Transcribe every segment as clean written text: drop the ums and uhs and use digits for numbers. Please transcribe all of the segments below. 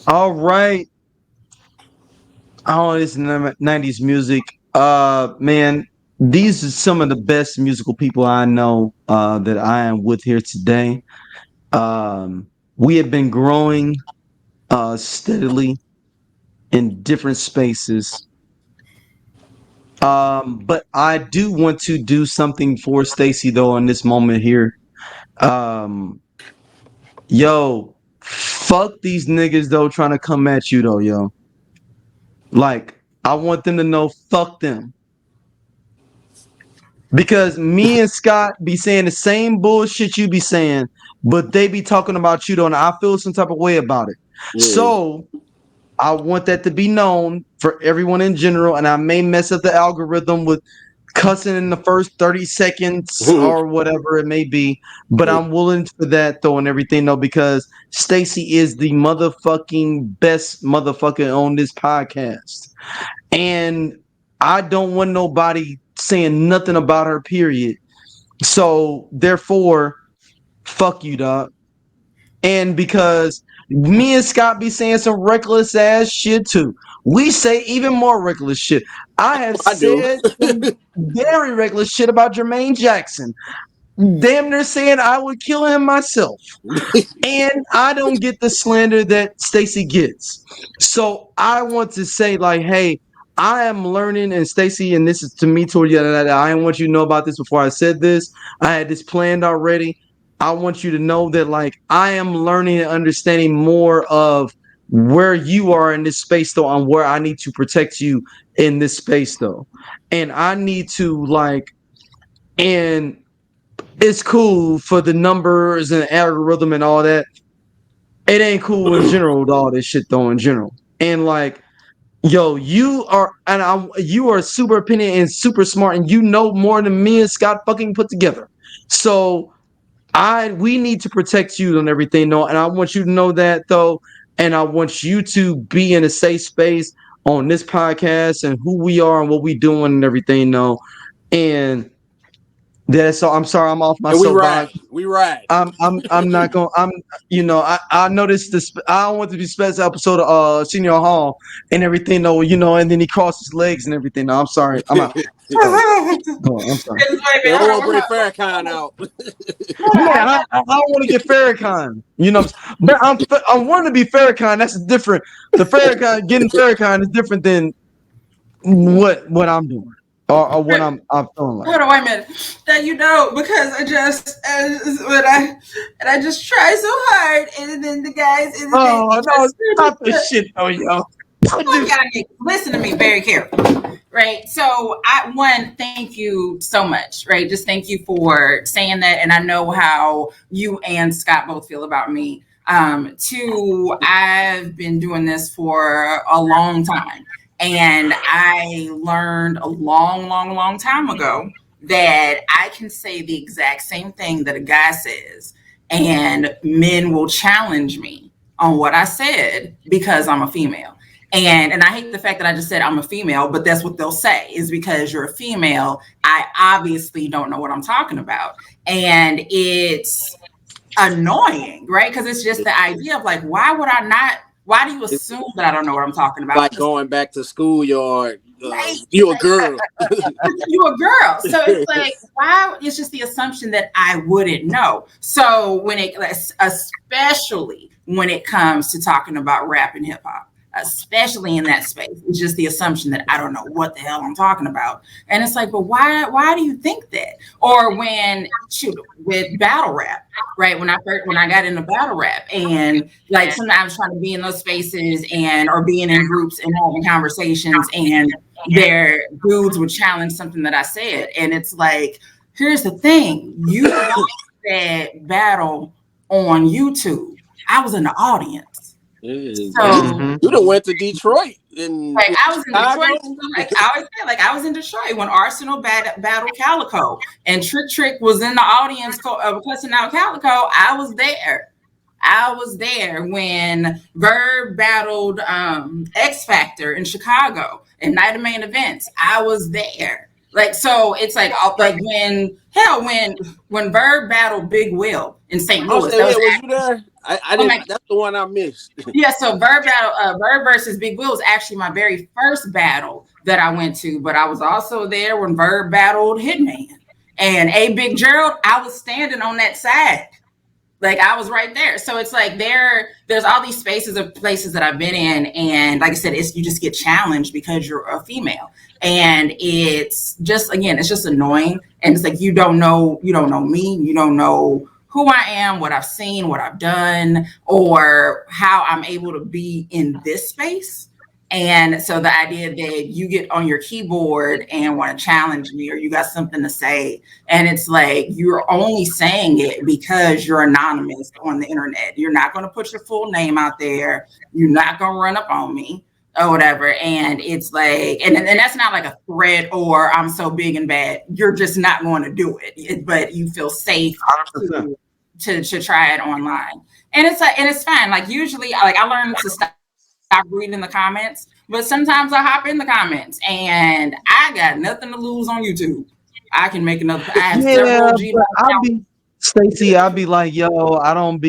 All right. Oh, this 90s music. Man, these are some of the best musical people I know that I am with here today. We have been growing steadily in different spaces. But I do want to do something for Stacy though in this moment here. Um, yo, fuck these niggas though trying to come at you though, yo. Like, I want them to know fuck them. Because me and Scott be saying the same bullshit you be saying, but they be talking about you though, and I feel some type of way about it. Yeah. So I want that to be known for everyone in general, and I may mess up the algorithm with cussing in the first 30 seconds or whatever it may be, but Yeah. I'm willing for that though and everything though, because Stacy is the motherfucking best motherfucker on this podcast. And I don't want nobody saying nothing about her, period. So therefore, fuck you, dog. And because me and Scott be saying some reckless ass shit too. We say even more reckless shit. I have I do. said some very reckless shit about Jermaine Jackson. Damn near saying I would kill him myself. And I don't get the slander that Stacy gets. So I want to say, like, hey, I am learning, and Stacy, and this is to me toward you. I didn't want you to know about this before I said this. I had this planned already. I want you to know that, like, I am learning and understanding more of where you are in this space, though, on where I need to protect you in this space, though. And I need to, like, and it's cool for the numbers and algorithm and all that. It ain't cool in general with all this shit though in general. And like, yo, you are super opinion and super smart, and you know more than me and Scott fucking put together. So we need to protect you and everything though, and I want you to know that though, and I want you to be in a safe space on this podcast and who we are and what we doing and everything though. And that's all. I'm sorry, I'm off my And we ride. soapbox. We ride. I'm not going. I noticed this. I don't want to be special episode of Senior Hall and everything though. And then he crossed his legs and everything. No, I'm sorry. I'm out. Oh, I'm sorry. They don't want to bring Farrakhan out. Yeah, I don't want to get Farrakhan. But I want to be Farrakhan. That's different. The Farrakhan getting Farrakhan is different than what I'm doing or what I'm feeling like. Hold on, wait a minute. That because I just try so hard, and then the guys, and then Oh no! Stop this shit though, yo. Listen to me very carefully, right? So thank you so much, right? Just thank you for saying that, and I know how you and Scott both feel about me. Two, I've been doing this for a long time, and I learned a long time ago that I can say the exact same thing that a guy says, and men will challenge me on what I said because I'm a female. And I hate the fact that I just said I'm a female, but that's what they'll say is because you're a female. I obviously don't know what I'm talking about. And it's annoying, right? Because it's just the idea of like, why would I not? Why do you assume that I don't know what I'm talking about? Like going back to schoolyard. You a girl. You a girl. So it's like, why? It's just the assumption that I wouldn't know. So especially when it comes to talking about rap and hip hop, especially in that space, it's just the assumption that I don't know what the hell I'm talking about. And it's like, but why do you think that? Or with battle rap, right? When I got into battle rap, and like sometimes trying to be in those spaces or being in groups and having conversations, and their dudes would challenge something that I said. And it's like, here's the thing, you watched that battle on YouTube. I was in the audience. So you done went to Detroit. Like I was in Detroit. Like I always say, like I was in Detroit when Arsenal battled Calico, and Trick was in the audience cussing out Calico. I was there when Verb battled X Factor in Chicago and Night of Main Events. I was there. Like, so it's like when Verb battled Big Will in St. I Louis, said, that was yeah, was you there? I oh didn't. my That's the one I missed. yeah. So Verb versus Big Will was actually my very first battle that I went to, but I was also there when Verb battled Hitman and A Big Gerald. I was standing on that side. Like I was right there. So it's like there's all these spaces of places that I've been in. And like I said, you just get challenged because you're a female. And it's just, again, it's just annoying. And it's like, you don't know me. You don't know who I am, what I've seen, what I've done, or how I'm able to be in this space. And so the idea that you get on your keyboard and want to challenge me, or you got something to say, and it's like you're only saying it because you're anonymous on the internet. You're not going to put your full name out there. You're not going to run up on me or whatever. And it's like, and that's not like a threat or I'm so big and bad. You're just not going to do it, but you feel safe to try it online. And it's like, and it's fine. Like usually, like I learned to stop reading the comments, but sometimes I hop in the comments and I got nothing to lose on YouTube. I can make another. I have several Gmail accounts. Stacey, I'll be like, yo, I don't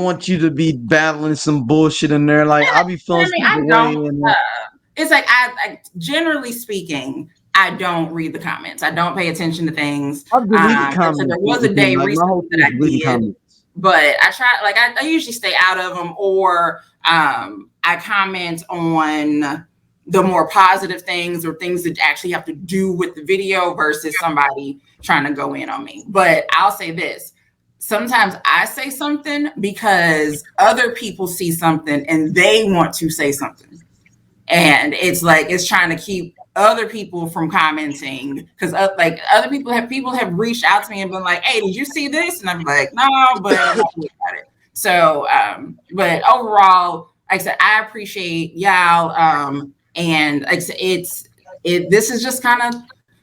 want you to be battling some bullshit in there. Like, I'll be feeling I mean, some I way. don't. And It's like I generally speaking, I don't read the comments. I don't pay attention to things. I'll delete So there comments. was a day Like, my whole recently thing that is I deleting did, comments. but I try. Like I usually stay out of them, or I comment on the more positive things or things that actually have to do with the video versus somebody trying to go in on me. But I'll say this. Sometimes I say something because other people see something and they want to say something. And it's like it's trying to keep other people from commenting because like other people have reached out to me and been like, hey, did you see this? And I'm like, no, but I'm not worried about it. So but overall, like I said, I appreciate y'all. And like I said, this is just kind of,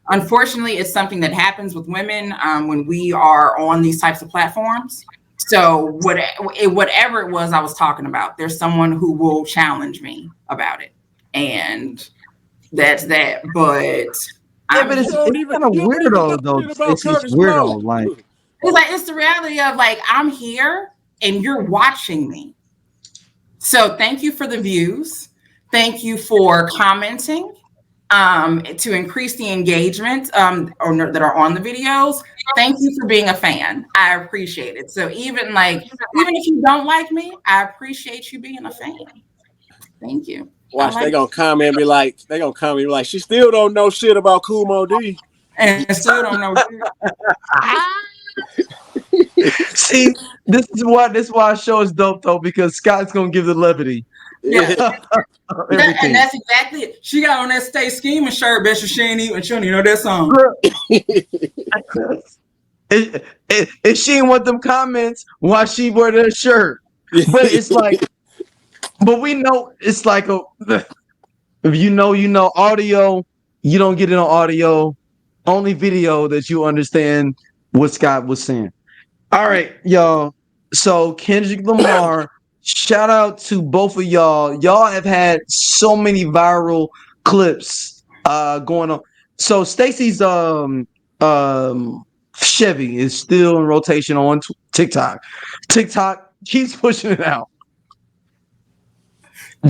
unfortunately, it's something that happens with women when we are on these types of platforms. So whatever it was I was talking about, there's someone who will challenge me about it. And that's that. But Yeah, but it's kind of weirdo though. It's weirdo. Like, it's the reality of like I'm here and you're watching me. So thank you for the views. Thank you for commenting to increase the engagement or that are on the videos. Thank you for being a fan. I appreciate it. So even if you don't like me, I appreciate you being a fan. Thank you. Watch, they gonna comment be like, she still don't know shit about Kumo D. And still don't know. See, this is why our show is dope though, because Scott's gonna give the levity. Yeah. And that's exactly it. She got on that Stay Scheming shirt, bet she ain't even know that song. If she didn't want them comments, why she wear that shirt? But it's like, but we know it's like if you know audio, you don't get it on audio, only video that you understand what Scott was saying. All right, y'all. So Kendrick Lamar, shout out to both of y'all. Y'all have had so many viral clips going on. So Stacey's Chevy is still in rotation on TikTok. TikTok keeps pushing it out.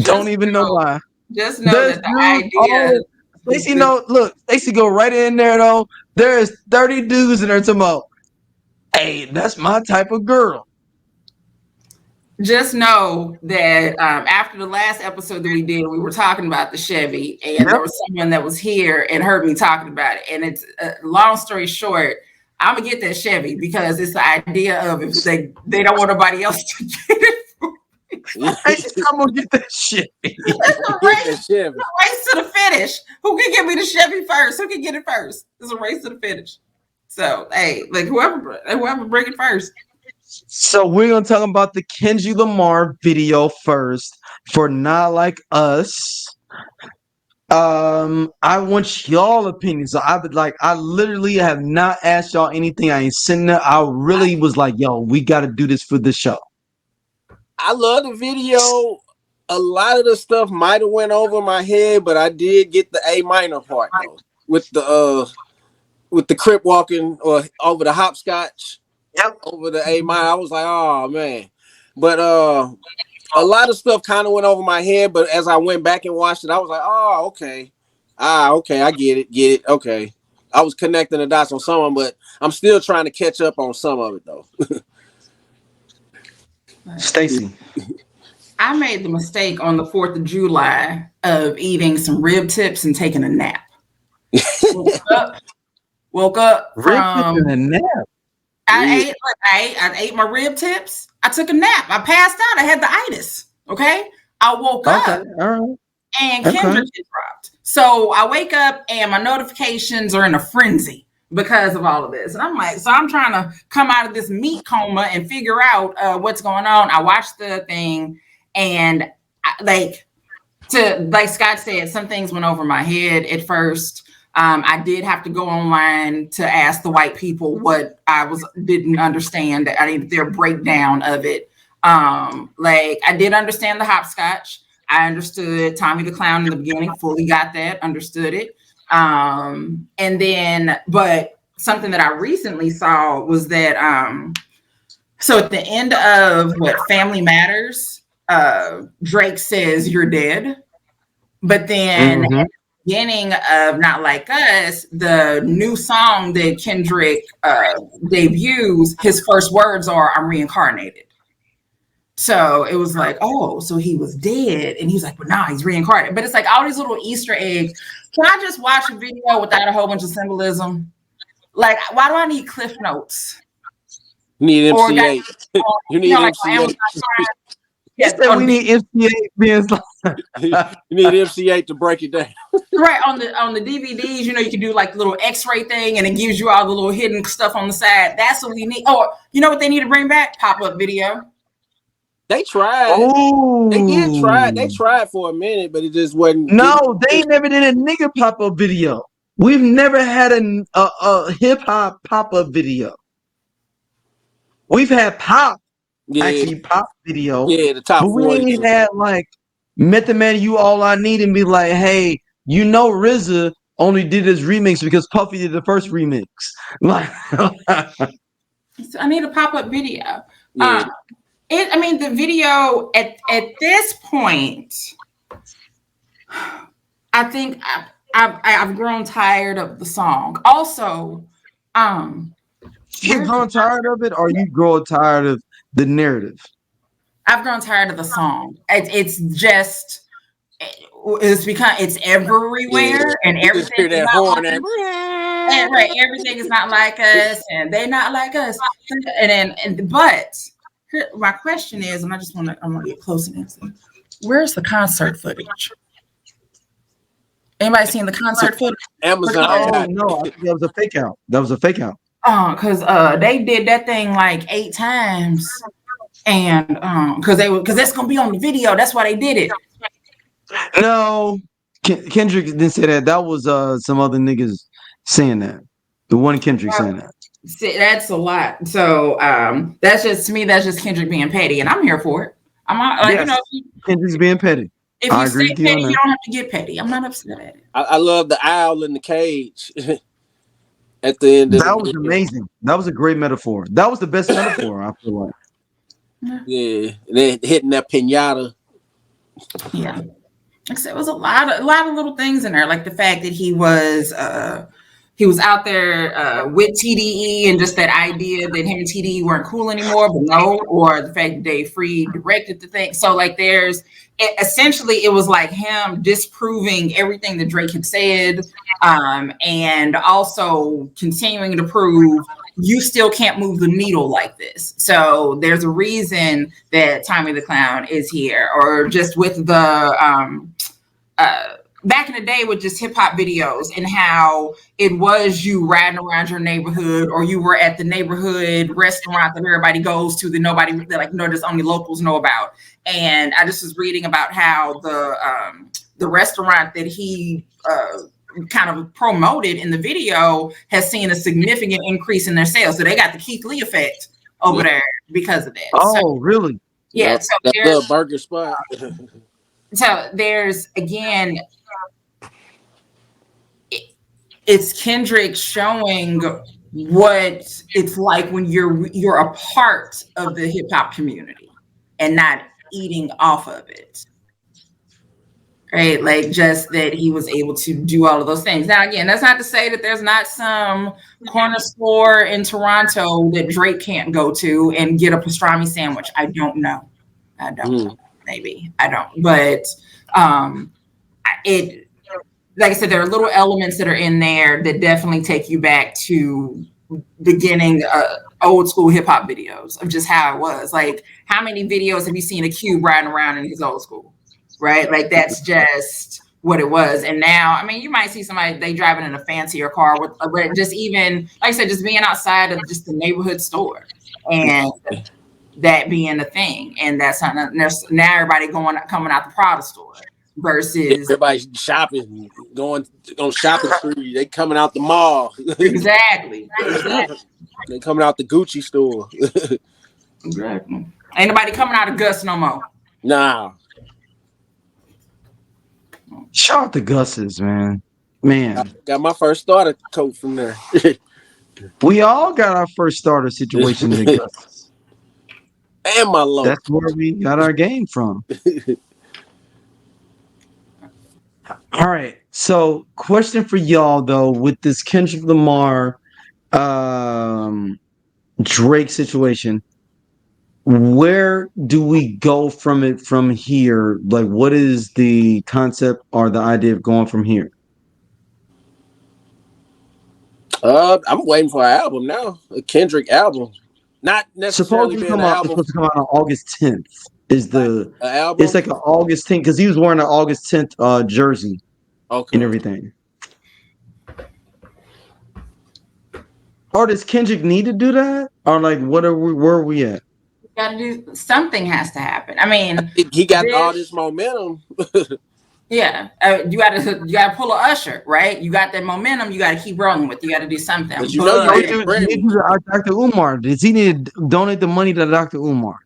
Don't even know why. Just know that the idea. Stacey, look, Stacey go right in there though. There is 30 dudes in there tomorrow. Hey, that's my type of girl. Just know that after the last episode that we did, we were talking about the Chevy, and there was someone that was here and heard me talking about it. And it's long story short, I'm gonna get that Chevy because it's the idea of if they don't want nobody else to get it. I'm gonna get that shit. It's a race to the finish. Who can give me the Chevy first? Who can get it first? It's a race to the finish. So hey, like whoever bring it first. So we're gonna talk about the Kendrick Lamar video first for Not Like Us. I want y'all opinions. So I literally have not asked y'all anything. I ain't sitting there. I really was like, yo, we got to do this for the show. I love the video. A lot of the stuff might have went over my head, but I did get the A minor part though. with the crip walking or over the hopscotch. Yep. Over the 8 Mile. I was like, oh man. But a lot of stuff kind of went over my head, but as I went back and watched it, I was like, oh, okay. Okay, I get it. Okay. I was connecting the dots on some of them, but I'm still trying to catch up on some of it though. Stacey. I made the mistake on the 4th of July of eating some rib tips and taking a nap. Woke up from a nap. I ate my rib tips. I took a nap. I passed out. I had the itis. Okay. I woke up all right. and Kendrick had dropped. So I wake up and my notifications are in a frenzy because of all of this. And I'm like, so I'm trying to come out of this meat coma and figure out what's going on. I watched the thing and like Scott said, some things went over my head at first. I did have to go online to ask the white people what I didn't understand. I needed their breakdown of it. Like I did understand the hopscotch. I understood Tommy the Clown in the beginning, fully got that, understood it. And then, but something that I recently saw was that, so at the end of Family Matters, Drake says you're dead. But then at the beginning of Not Like Us, the new song that Kendrick debuts, his first words are, I'm reincarnated. So it was like, oh, so he was dead. And he's like, well, nah, he's reincarnated. But it's like all these little Easter eggs. Can I just watch a video without a whole bunch of symbolism? Like, why do I need Cliff Notes? You need MC8. You need MC8. Yes, we need MC8. You need MC8 to break it down. Right, on the DVDs, you can do like the little X-ray thing and it gives you all the little hidden stuff on the side. That's what we need. Or you know what they need to bring back? Pop-up video. They tried. Ooh. They did try. They tried for a minute, but it just wasn't. No, they never did a nigga pop-up video. We've never had a hip-hop pop-up video. We've had pop video. Yeah, the top but we 40. ain't had like Method Man, You All I Need, and be like, hey, RZA only did his remix because Puffy did the first remix. Like, so I need a pop-up video. Yeah. The video at this point, I think I've grown tired of the song. Also, you've grown tired of it, or you grow tired of the narrative? I've grown tired of the song. It's everywhere, and everything is not like us. And right, everything is not like us, and they not like us. But my question is, and I want to get close and answer. Where's the concert footage? Anybody seen the concert footage? Amazon. Oh no, I think that was a fake out. Because they did that thing like 8 times, and because that's gonna be on the video. That's why they did it. No, Kendrick didn't say that. That was some other niggas saying that. The one Kendrick saying that. See, that's a lot. So that's just to me. That's just Kendrick being petty, and I'm here for it. I'm not like Kendrick's being petty. If you stay petty, you don't have to get petty. I'm not upset at it. I love the owl in the cage. At the end of that was amazing. That was a great metaphor. That was the best metaphor, I feel like. Yeah, they hitting that pinata. Yeah, it was a lot of little things in there, like the fact that he was out there with TDE, and just that idea that him and TDE weren't cool anymore, but no, or the fact that Dave Freed directed the thing. So like essentially it was like him disproving everything that Drake had said, and also continuing to prove you still can't move the needle like this. So there's a reason that Tommy the Clown is here, or just with the back in the day with just hip hop videos, and how it was you riding around your neighborhood, or you were at the neighborhood restaurant that everybody goes to that just only locals know about. And I just was reading about how the restaurant that he kind of promoted in the video has seen a significant increase in their sales. So they got the Keith Lee effect over there because of that. Oh, really? Yeah. So the burger spot. So there's, again, it's Kendrick showing what it's like when you're a part of the hip hop community and not eating off of it. Right? Like just that he was able to do all of those things. Now, again, that's not to say that there's not some corner store in Toronto that Drake can't go to and get a pastrami sandwich. I don't know. I don't. Maybe. I don't. But it, like I said, there are little elements that are in there that definitely take you back to beginning old school hip hop videos of just how it was. Like, how many videos have you seen a Cube riding around in his old school? Right? Like, that's just what it was. And now, I mean, you might see somebody, they driving in a fancier car with, but just even, like I said, just being outside of just the neighborhood store and that being a thing. And that's not, now everybody coming out the Prada store versus everybody shopping, going on shopping spree. They coming out the mall. Exactly. They coming out the Gucci store. Exactly. Ain't nobody coming out of Gus no more. Nah. Shout out to Gus's, man. Man. I got my first starter coat from there. We all got our first starter situations at Gus's. And my low. That's where we got our game from. All right. So, question for y'all though, with this Kendrick Lamar Drake situation, where do we go from it from here? Like, what is the concept or the idea of going from here? I'm waiting for an album now, a Kendrick album. Not necessarily Supposed to being come an out. album. Supposed to come out on August 10th. Is the album? It's like an August 10th because he was wearing an August 10th jersey, and everything. Or does Kendrick need to do that? Or like, where are we at? Gotta do something, has to happen. I mean, he got all this momentum. Yeah, you gotta pull a Usher, right? You got that momentum. You got to keep rolling with. You got to do something. But you know, you need to Dr. Umar. Does he need to donate the money to Dr. Umar?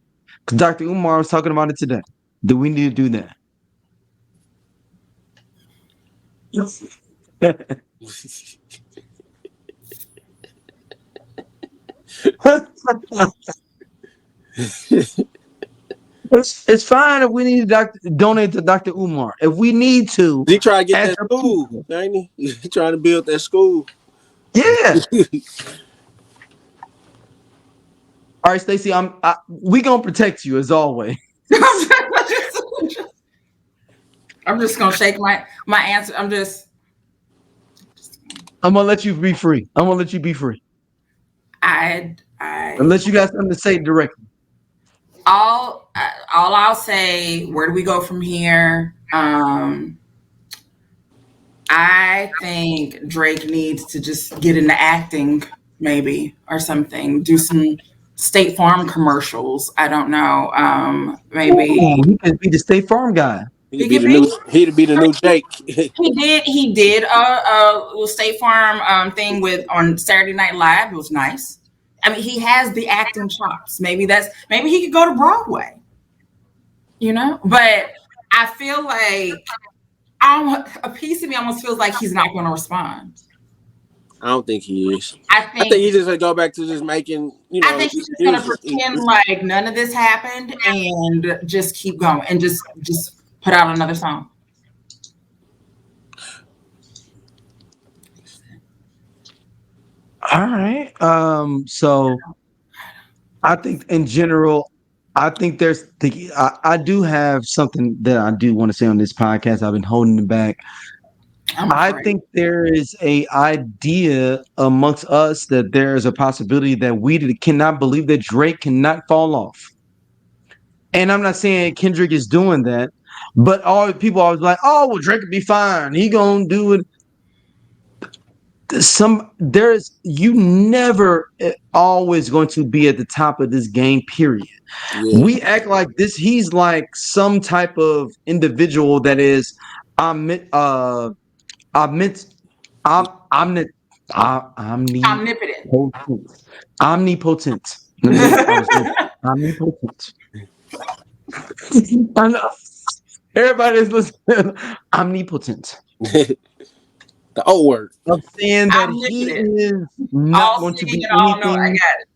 Because Dr. Umar was talking about it today. Do we need to do that? It's fine if we need to donate to Dr. Umar. If we need to, he trying to get that school, ain't he? He trying to build that school. Yeah. All right, Stacey, we gonna protect you as always. I'm just gonna shake my answer. I'm gonna let you be free. I'm gonna let you be free. Unless you got something to say directly. All I'll say, where do we go from here? I think Drake needs to just get into acting, maybe, or something. Do some State Farm commercials. I don't know. Maybe he could be the State Farm guy. He'd be the new Jake. He did a State Farm thing on Saturday Night Live. It was nice. I mean, he has the acting chops. Maybe he could go to Broadway. You know, but I feel like a piece of me almost feels like he's not going to respond. I don't think he is. I think he's just going to go back to just making, I think he's just going to pretend like none of this happened and just keep going and just put out another song. All right. So I think in general, I think I do have something that I do want to say on this podcast. I've been holding it back. I think there is a idea amongst us that there is a possibility that we cannot believe that Drake cannot fall off. And I'm not saying Kendrick is doing that, but all people always like, oh, well, Drake will be fine. He gonna do it. You never always going to be at the top of this game, period. Yeah. We act like this. He's like some type of individual that is omnipotent. Omnipotent. Omnipotent. I know. Everybody's listening. Omnipotent. The O word. of saying that I'm he listening. is not All going to singing be and all know. I anything. got it.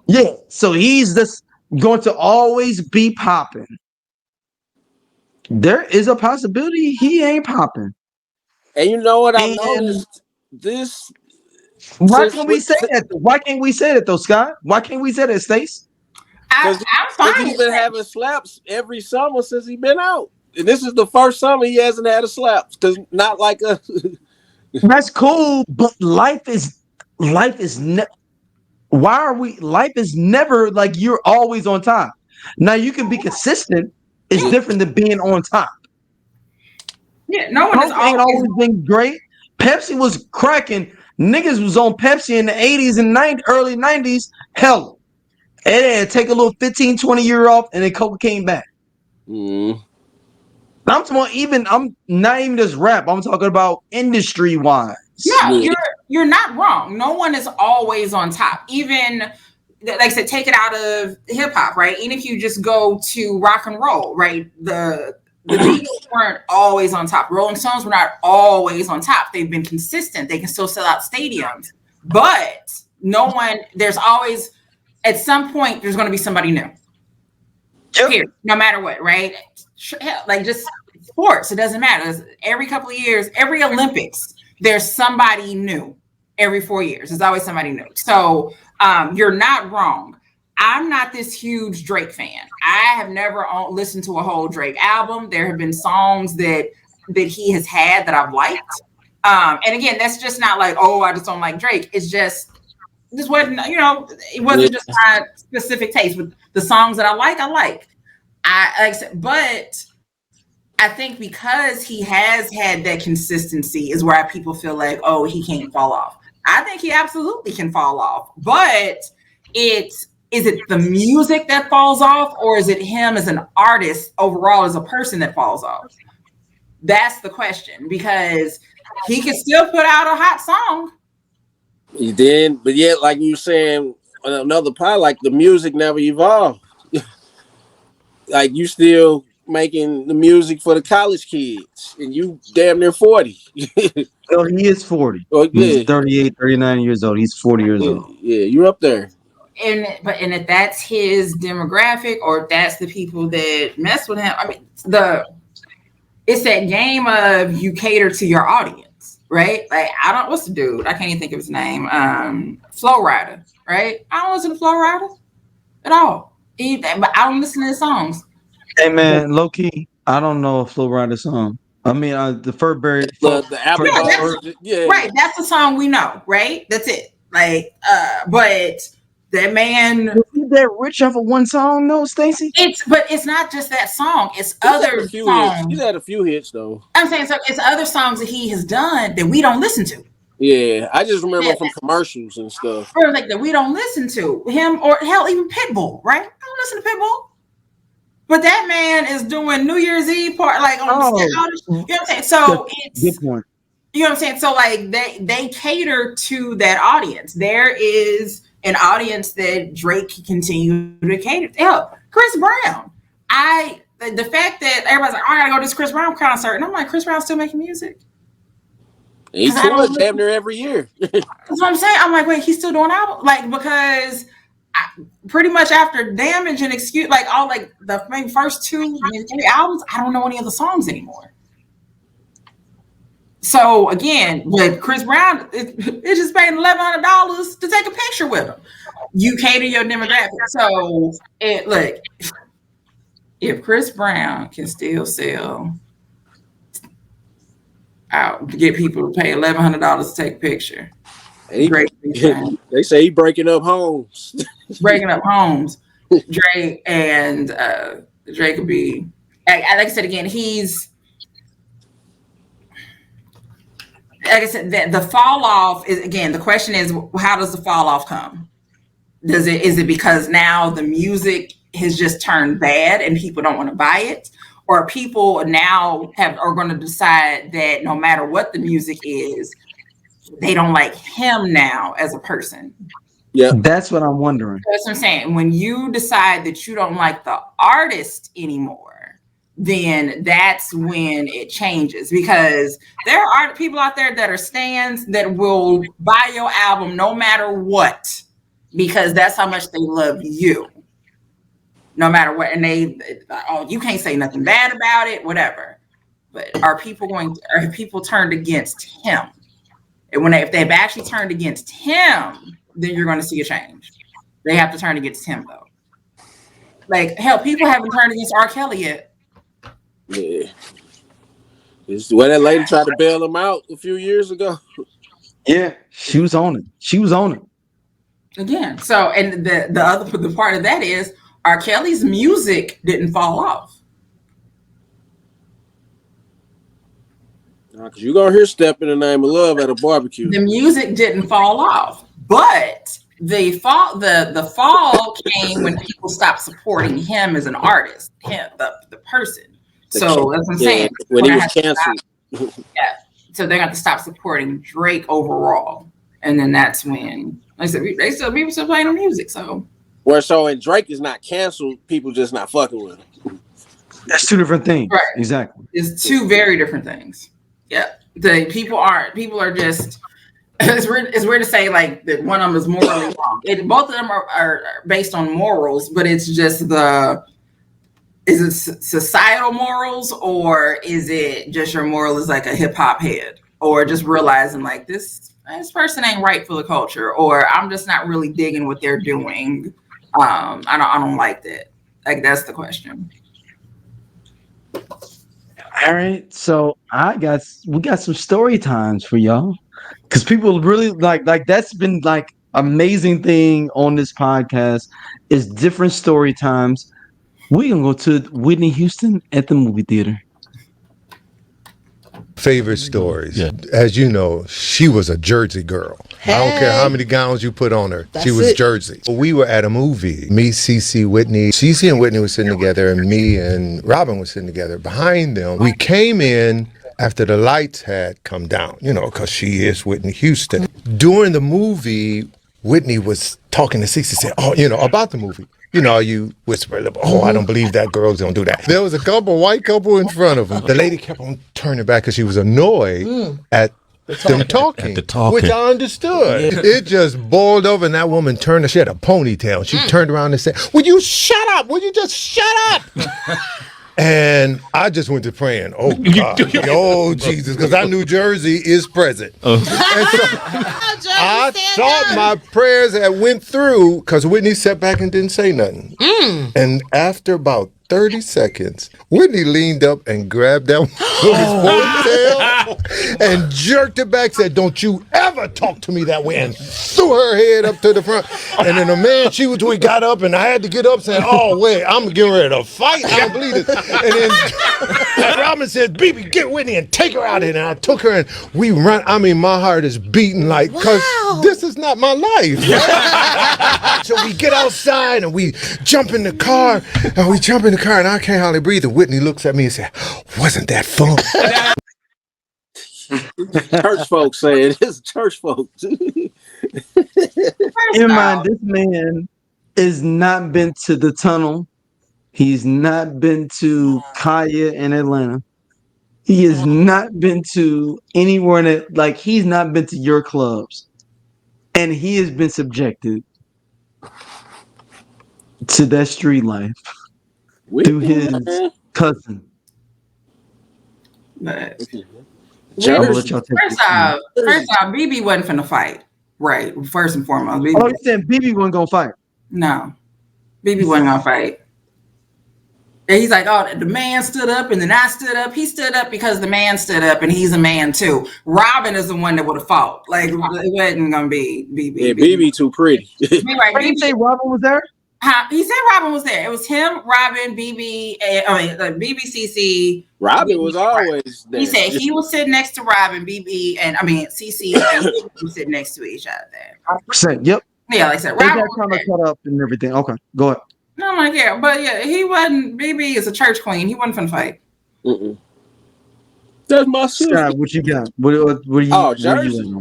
Yeah, so he's just going to always be popping. There is a possibility he ain't popping. And you know what I've And noticed? This why since can't we say that? Why can't we say that though, Scott? Why can't we say that, Stace? I'm because fine he's with been that. having slaps every summer since he's been out. And this is the first summer he hasn't had a slap. Because not like a That's cool, but life is why are we life is never like you're always on top. Now you can be consistent. It's Yeah, different than being on top. yeah. No one is Coke ain't always. always been great. Pepsi was cracking. Niggas was on Pepsi in the 80s and early 90s. Hell, it had to take a little 15, 20 year off and then Coke came back. Mm. I'm talking about I'm not even just rap. I'm talking about industry wise. No, Yeah. you're not wrong. No one is always on top. Even like I said, take it out of hip hop, right? Even if you just go to rock and roll, right? The Beatles weren't always on top. Rolling Stones were not always on top. They've been consistent. They can still sell out stadiums, but no one. There's always at some point there's going to be somebody new. Yep. Here, no matter what, right? Hell, like just sports, it doesn't matter. Every couple of years, every Olympics, there's somebody new. Every 4 years, there's always somebody new. So you're not wrong. I'm not this huge Drake fan. I have never listened to a whole Drake album. There have been songs that he has had that I've liked. And again, that's just not like, oh, I just don't like Drake. It's just this wasn't, it wasn't just my specific taste. But the songs that I like, I like. I said, but I think because he has had that consistency is where people feel like, oh, he can't fall off. I think he absolutely can fall off, but is it the music that falls off, or is it him as an artist overall as a person that falls off? That's the question, because he can still put out a hot song. He did, but yet, like you were saying on another pod, like the music never evolved. Like you still making the music for the college kids, and you damn near 40. So he is 40. Oh He's yeah, 38, 39 years old. He's 40 years yeah, old. yeah, you're up there. And if that's his demographic, or if that's the people that mess with him, I mean, it's that game of you cater to your audience, right? Like what's the dude? I can't even think of his name. Flow Rider, right? I don't listen to Flow Rider at all. But I don't listen to his songs. Hey man, low key, I don't know a Flow Rider song. I mean, the Furberry. The Apple Yeah, Box, yeah, right. That's the song we know, right? That's it. Like, but that man, Was he that rich off of one song? No, Stacey. but it's not just that song. It's he's had other a few hits. He's songs. had a few hits though. I'm saying, so it's other songs that he has done that we don't listen to. Yeah, I just remember from commercials and stuff. Or like that we don't listen to him, or hell, even Pitbull, right? I don't listen to Pitbull. But that man is doing New Year's Eve part, like on the stage. You know what I'm saying? So it's good point. You know what I'm saying? So like they cater to that audience. There is an audience that Drake can continue to cater to. Hell, Chris Brown. The fact that everybody's like, oh, I gotta go to this Chris Brown concert, and I'm like, Chris Brown's still making music. He tours damn near every year. That's what I'm saying. I'm like, wait, he's still doing albums? Like, because pretty much after Damage and Excuse, like all like the maybe first 2, maybe 3 albums, I don't know any of the songs anymore. So again, with Chris Brown, it's just paying $1,100 to take a picture with him. You cater your demographic. So look, if Chris Brown can still sell out to get people to pay $1,100 to take a picture, they say he breaking up homes. Breaking up homes. Drake and Drake could be, like I said again, he's, like I said, the fall off is, again, the question is, how does the fall off come? Is it because now the music has just turned bad and people don't want to buy it, or people now are going to decide that no matter what the music is, they don't like him now as a person? Yeah, that's what I'm wondering. That's what I'm saying. When you decide that you don't like the artist anymore, then that's when it changes, because there are people out there that are stans that will buy your album no matter what, because that's how much they love you, no matter what. And you can't say nothing bad about it, whatever. But are people turned against him? And if they've actually turned against him, then you're going to see a change. They have to turn against him, though. Like, hell, people haven't turned against R. Kelly yet. Yeah. It's where that lady tried to bail him out a few years ago. Yeah, she was on it. Again. So, and the part of that is R. Kelly's music didn't fall off. Because you're going to hear Step in the Name of Love at a barbecue. The music didn't fall off, but the fall came when people stopped supporting him as an artist, him, the person. So that's what I'm saying. When he was canceled. Yeah. So they got to stop supporting Drake overall. And then that's when people still playing the music. So and Drake is not canceled, people just not fucking with him. That's two different things. Right. Exactly. It's two very different things. Yeah. People are just it's weird to say like that one of them is morally wrong. Both of them are based on morals, but it's just is it societal morals, or is it just your moral as like a hip hop head, or just realizing like this person ain't right for the culture, or I'm just not really digging what they're doing. I don't like that. Like, that's the question. All right, so we got some story times for y'all, because people really like that's been like amazing thing on this podcast is different story times. We're gonna go to Whitney Houston at the movie theater. Favorite stories. Yeah. As you know, she was a Jersey girl. Hey. I don't care how many gowns you put on her. She was Jersey. We were at a movie. Me, Cece, Whitney. Cece and Whitney were sitting together, and me and Robin were sitting together. Behind them, we came in after the lights had come down, because she is Whitney Houston. During the movie, Whitney was talking to Cece, said, about the movie. You whisper a little, I don't believe that girls don't do that. There was a white couple in front of them. The lady kept on turning back because she was annoyed at them talking, which I understood. Yeah. It just boiled over, and that woman turned, she had a ponytail. She turned around and said, "Would you shut up? Would you just shut up?" And I just went to praying, oh God, oh Jesus, because I knew Jersey is present. And so I thought my prayers had went through, because Whitney sat back and didn't say nothing. And after about 30 seconds, Whitney leaned up and grabbed that woman's ponytail and jerked it back, said, "Don't you ever talk to me that way," and threw her head up to the front. And then the man she was with got up, and I had to get up saying, "Oh, wait, I'm getting ready to fight. I don't believe this." And then Robin said, "Bebe, get Whitney and take her out." And I took her, and we run. I mean, my heart is beating like, because this is not my life. So we get outside, and we jump in the car, and I can't hardly breathe. And Whitney looks at me and said, "Wasn't that fun?" Church folks say it is church folks. In mind, this man has not been to the tunnel. He's not been to Kaya in Atlanta. He has not been to anywhere he's not been to your clubs. And he has been subjected to that street life through his cousin. First off, Bebe wasn't finna fight. Right. First and foremost. You saying Bebe wasn't gonna fight? No. Bebe wasn't gonna fight. And he's like, the man stood up, and then I stood up. He stood up because the man stood up, and he's a man too. Robin is the one that would have fought. Like, it wasn't gonna be Bebe. Yeah, Bebe too pretty. Right. Did you say Robin was there? He said Robin was there. It was him, Robin, Bebe, Bebe, CC. Robin was always there. He said he was sitting next to Robin, Bebe, and CC, and he was sitting next to each other. 100%. Yep. Yeah, like I said, Robin was kind of cut up and everything. Okay, go ahead. No, I'm like, yeah, but yeah, he wasn't. Bebe is a church queen. He wasn't finna fight. That's my sister. Scott, what you got? What are you? Oh, Jersey,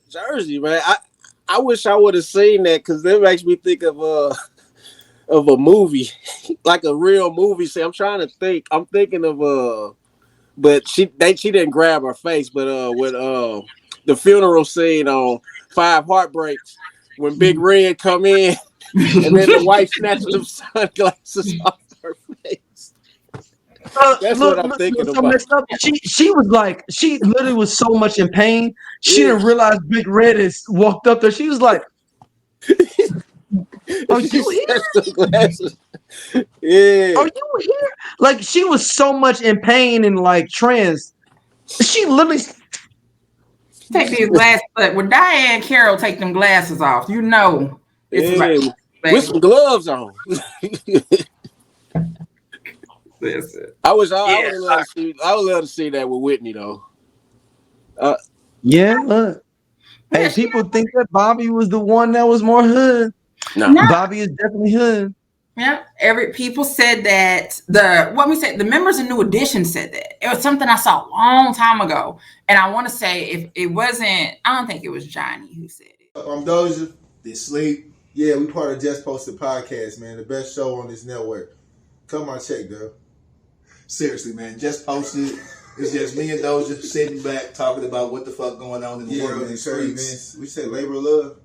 Jersey, man. I wish I would have seen that, because that makes me think of of a movie, like a real movie. See, I'm trying to think. I'm thinking of but she didn't grab her face, but with the funeral scene on Five Heartbreaks when Big Red come in and then the wife snatching them sunglasses off her face. That's what I'm thinking so about. messed up. She was like, she literally was so much in pain. She Yeah. didn't realize Big Red has walked up there. She was like, "Are She you here? snatched the glasses. Yeah. Are you here?" Like she was so much in pain and like trance. She literally Take these glasses. But when Diane Carroll take them glasses off, you know it's Yeah. about. With some gloves on. Listen. I would love to see that with Whitney though. yeah. Look. Hey, people think that Bobby was the one that was more hood. No. Bobby is definitely hood. Yeah, people said that the members of New Edition said that. It was something I saw a long time ago. And I want to say if it wasn't, I don't think it was Johnny who said it. Doja, they sleep. Yeah, we part of Just Posted Podcast, man. The best show on this network. Come on, check, girl. Seriously, man. Just Posted. It's just me and Doja sitting back talking about what the fuck going on in the world and the streets. We said labor of love.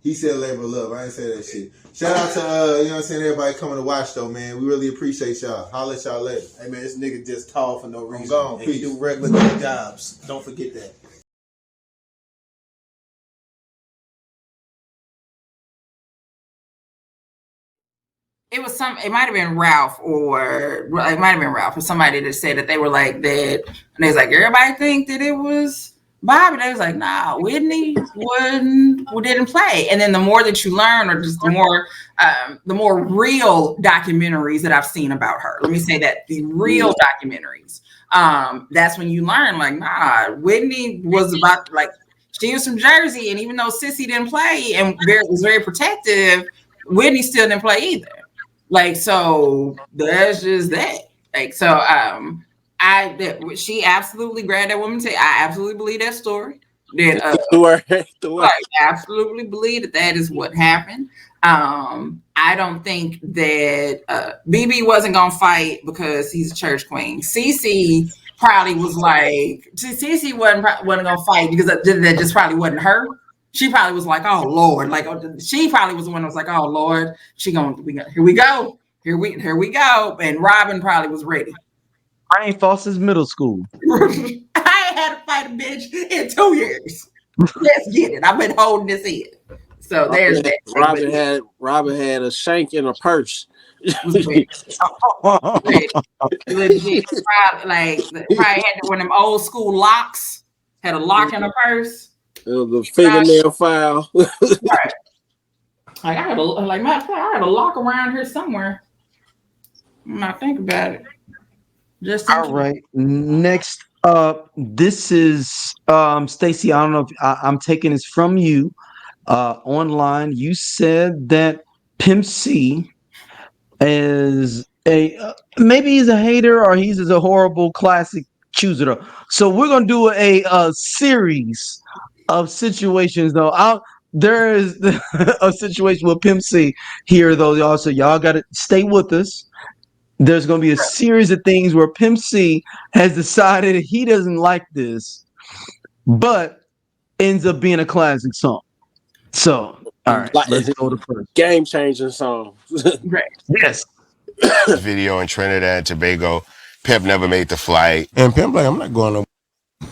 He said labor of love. I didn't say that shit. Shout out to you know what I'm saying, everybody coming to watch though, man. We really appreciate y'all. Holla at y'all later. Hey man, this nigga just tall for no reason. I'm gone. And he do regular jobs. Don't forget that. It was it might have been Ralph or somebody that said that they were like that. And they was like, everybody think that it was Bob. And they was like, nah, Whitney didn't play. And then the more that you learn, or just the more real documentaries that I've seen about her, let me say that, the real documentaries, that's when you learn, like, nah, Whitney was about, like, she was from Jersey, and even though Sissy didn't play and was very protective, Whitney still didn't play either. Like, so that's just that. Like, so she absolutely grabbed that woman. I absolutely believe that story. I absolutely believe that is what happened. I don't think that Bebe wasn't gonna fight because he's a church queen. Cece probably was like, Cece wasn't gonna fight because that just probably wasn't her. She probably was like, oh Lord, like she probably was the one that was like, oh Lord, here we go. And Robin probably was ready. I ain't fought since middle school. I ain't had to fight a bitch in 2 years. Let's get it. I've been holding this in. So there's that. Robin had a shank in her purse. Legit. Probably had one of them old school locks. Had a lock in her purse. The fingernail file. Right. Like I had a lock around here somewhere. I'm not thinking about it. Just all right. Next up, this is Stacey. I don't know if I'm taking this from you. Online, you said that Pimp C is maybe he's a hater or he's just a horrible classic chooser. So we're gonna do a series of situations though. There is a situation with Pimp C here though, y'all. So y'all gotta stay with us. There's gonna be a series of things where Pimp C has decided he doesn't like this, but ends up being a classic song. So all right, let's go to first. Game changing song. Right. Yes. Video in Trinidad and Tobago. Pimp never made the flight. And Pimp like, I'm not going to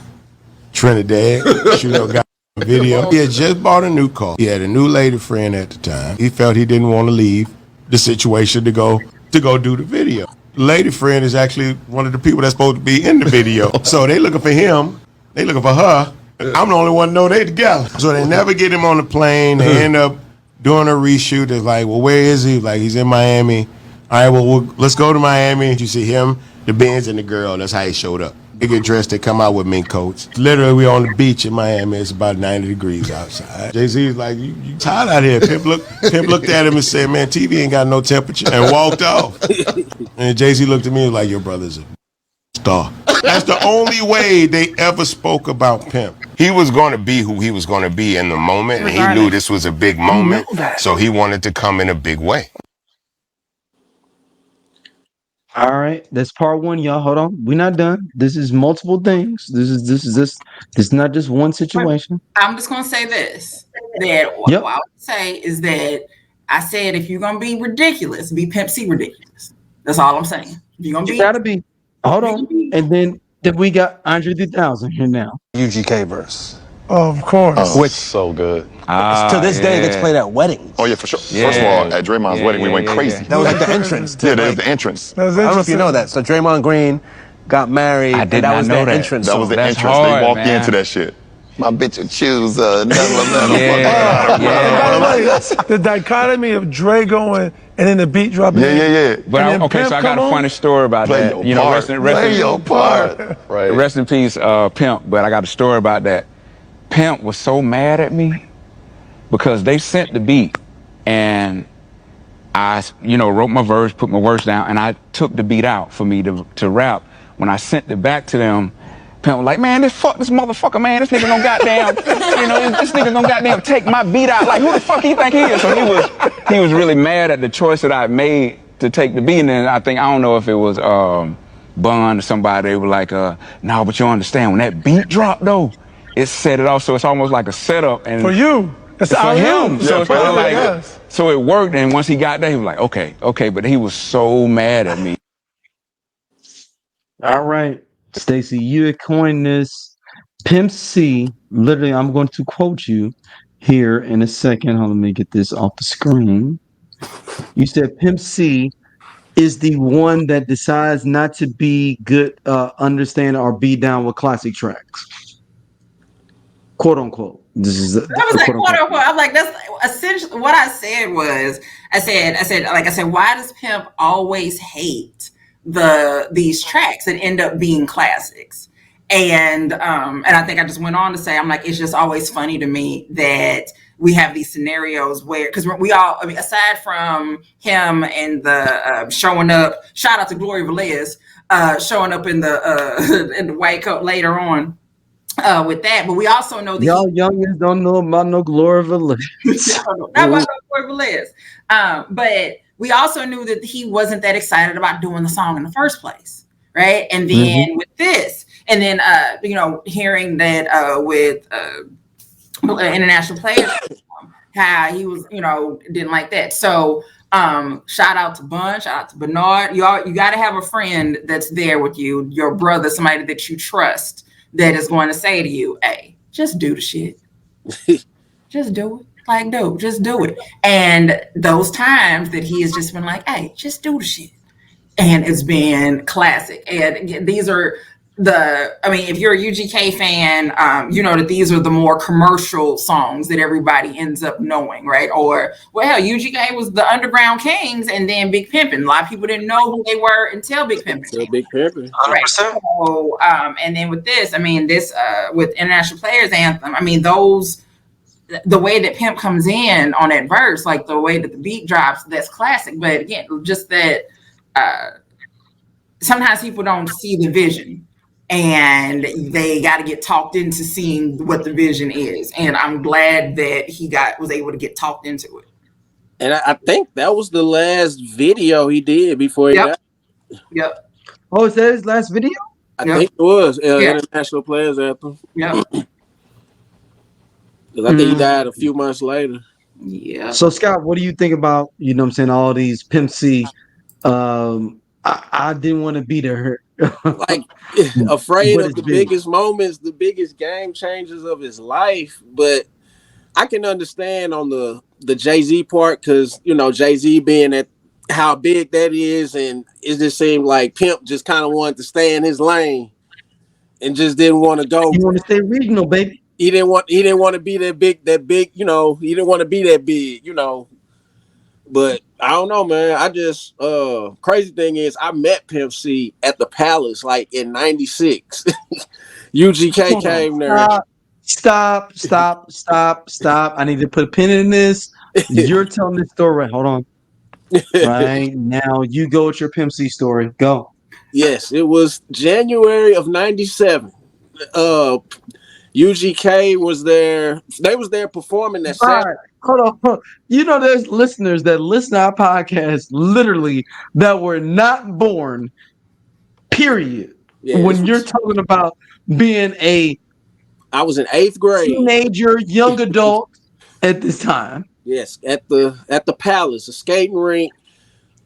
Trinidad. Shoot no guy video. He had just bought a new car. He had a new lady friend at the time. He felt he didn't want to leave the situation to go do the video. The lady friend is actually one of the people that's supposed to be in the video. So they looking for him. They looking for her. I'm the only one to know they together. So they never get him on the plane. They end up doing a reshoot. It's like, well, where is he? Like, he's in Miami. All right, well, let's go to Miami. You see him, the Benz, and the girl. That's how he showed up. They get dressed. They come out with mink coats. Literally, we on the beach in Miami. It's about 90 degrees outside. Jay-Z's like, you hot out here. Pimp looked at him and said, man, TV ain't got no temperature, and walked off. And Jay-Z looked at me and was like, your brother's a star. That's the only way they ever spoke about Pimp. He was going to be who he was going to be in the moment, and he knew this was a big moment, so he wanted to come in a big way. All right, that's part one, y'all. Hold on, we're not done. This is multiple things. This is not just one situation. I'm just gonna say this. That what Yep. I would say is that I said if you're gonna be ridiculous, be Pimp C ridiculous. That's all I'm saying. If you're gonna You be, gotta be. Hold on, and then we got Andre 3000 here now. UGK verse. Oh, of course. Which So good. to this day gets played at weddings. Oh yeah, for sure. First of all, at Draymond's wedding, we went crazy. That was like the entrance to Yeah, that was like, the entrance. That was I don't know if you interesting. know that. So Draymond Green got married, and that was their entrance. That was the That's entrance. hard, They walked man. into that shit. My bitch would choose And by the way, the dichotomy of Dre going and then the beat dropping. Yeah. But And then okay, Pimp so I got come a on? funny story about Play that. your You know, part. Play your part. Right. rest in peace, Pimp. But I got a story about that. Pimp was so mad at me because they sent the beat, and I, wrote my verse, put my verse down, and I took the beat out for me to rap. When I sent it back to them, Pimp was like, man, this motherfucker, man, this nigga gonna goddamn, this nigga gonna goddamn take my beat out. Like, who the fuck he think he is? So he was really mad at the choice that I made to take the beat. And then I don't know if it was Bun or somebody. They were like, no, but you understand, when that beat dropped though, it set it off. So it's almost like a setup. And For you. It's for him. So it's kind of like, yes. so it worked. And once he got there, he was like, okay. But he was so mad at me. All right, Stacey, you had coined this Pimp C. Literally, I'm going to quote you here in a second. Hold on, let me get this off the screen. You said Pimp C is the one that decides not to be good, understand, or be down with classic tracks. Quote unquote. This is that was like quote unquote. I'm like, that's essentially what I said was, I said, why does Pimp always hate these tracks that end up being classics? And I think I just went on to say, I'm like, it's just always funny to me that we have these scenarios where, because we all, I mean, aside from him and the showing up, shout out to Glory Velez, showing up in the white coat later on with that, but we also know that y'all youngins don't know about no Glory Velez. Not about no Glory Velez. But we also knew that he wasn't that excited about doing the song in the first place, right? And then with this, and then hearing that with international players, how he was, didn't like that. So shout out to Bun, shout out to Bernard. You got to have a friend that's there with you, your brother, somebody that you trust, that is going to say to you, hey, just do the shit. Just do it. Like, dude, just do it. And those times that he has just been like, hey, just do the shit. And it's been classic. And these are if you're a UGK fan, you know that these are the more commercial songs that everybody ends up knowing, right? Or, well, hell, UGK was the Underground Kings and then Big Pimpin'. A lot of people didn't know who they were until Big Pimpin'. Until Big Pimpin'. Right. So, and then with this, with International Players Anthem, the way that Pimp comes in on that verse, like the way that the beat drops, that's classic. But again, just that sometimes people don't see the vision and they got to get talked into seeing what the vision is. And I'm glad that he was able to get talked into it. And I think that was the last video he did before he died. Yep. Oh, is that his last video? I think it was International Players Anthem. Yeah. Because I think he died a few months later. Yeah. So Scott, what do you think about, all these Pimp C? I didn't want to be there. Like, afraid of the biggest moments, the biggest game changers of his life. But I can understand on the Jay-Z part, because, Jay-Z being at how big that is, and it just seemed like Pimp just kind of wanted to stay in his lane and just didn't want to go. You want to stay regional, baby. He didn't want to be that big, he didn't want to be that big, But I don't know, man. I just crazy thing is I met Pimp C at the Palace like in '96. UGK came there. Stop. I need to put a pin in this. You're telling this story. Hold on. Right now, you go with your Pimp C story. Go. Yes, it was January of '97. UGK was there. They was there performing that Saturday. Hold on. You know, there's listeners that listen to our podcast literally that were not born. Period. Yeah, this When you're was. talking about being a I was in 8th grade. teenager, young adult at this time. Yes, at the Palace, a skating rink.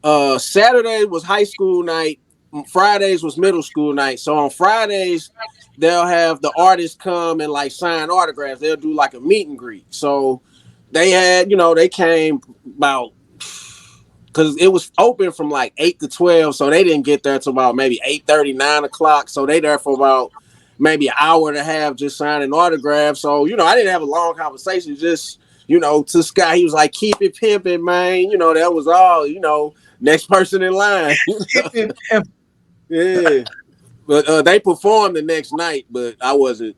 Saturday was high school night. Fridays was middle school night. So on Fridays, they'll have the artists come and like sign autographs. They'll do like a meet and greet. So they had, they came about, because it was open from like 8 to 12. So they didn't get there till about maybe 8:30, 9 o'clock. So they there for about maybe an hour and a half just signing autographs. So, I didn't have a long conversation. Just, to Scott, he was like, keep it pimping, man. That was all, next person in line. Yeah. But they performed the next night, but I wasn't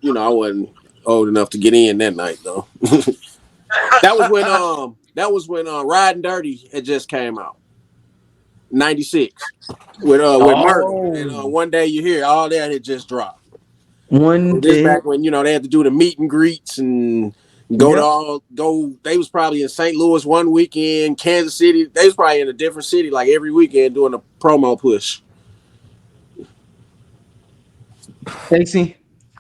old enough to get in that night though. That was when Riding Dirty had just came out. 96. With Murder. And One Day You Hear, all that had just dropped. This back when, they had to do the meet and greets and go. They was probably in St. Louis one weekend, Kansas City. They was probably in a different city like every weekend doing a promo push. Stacey,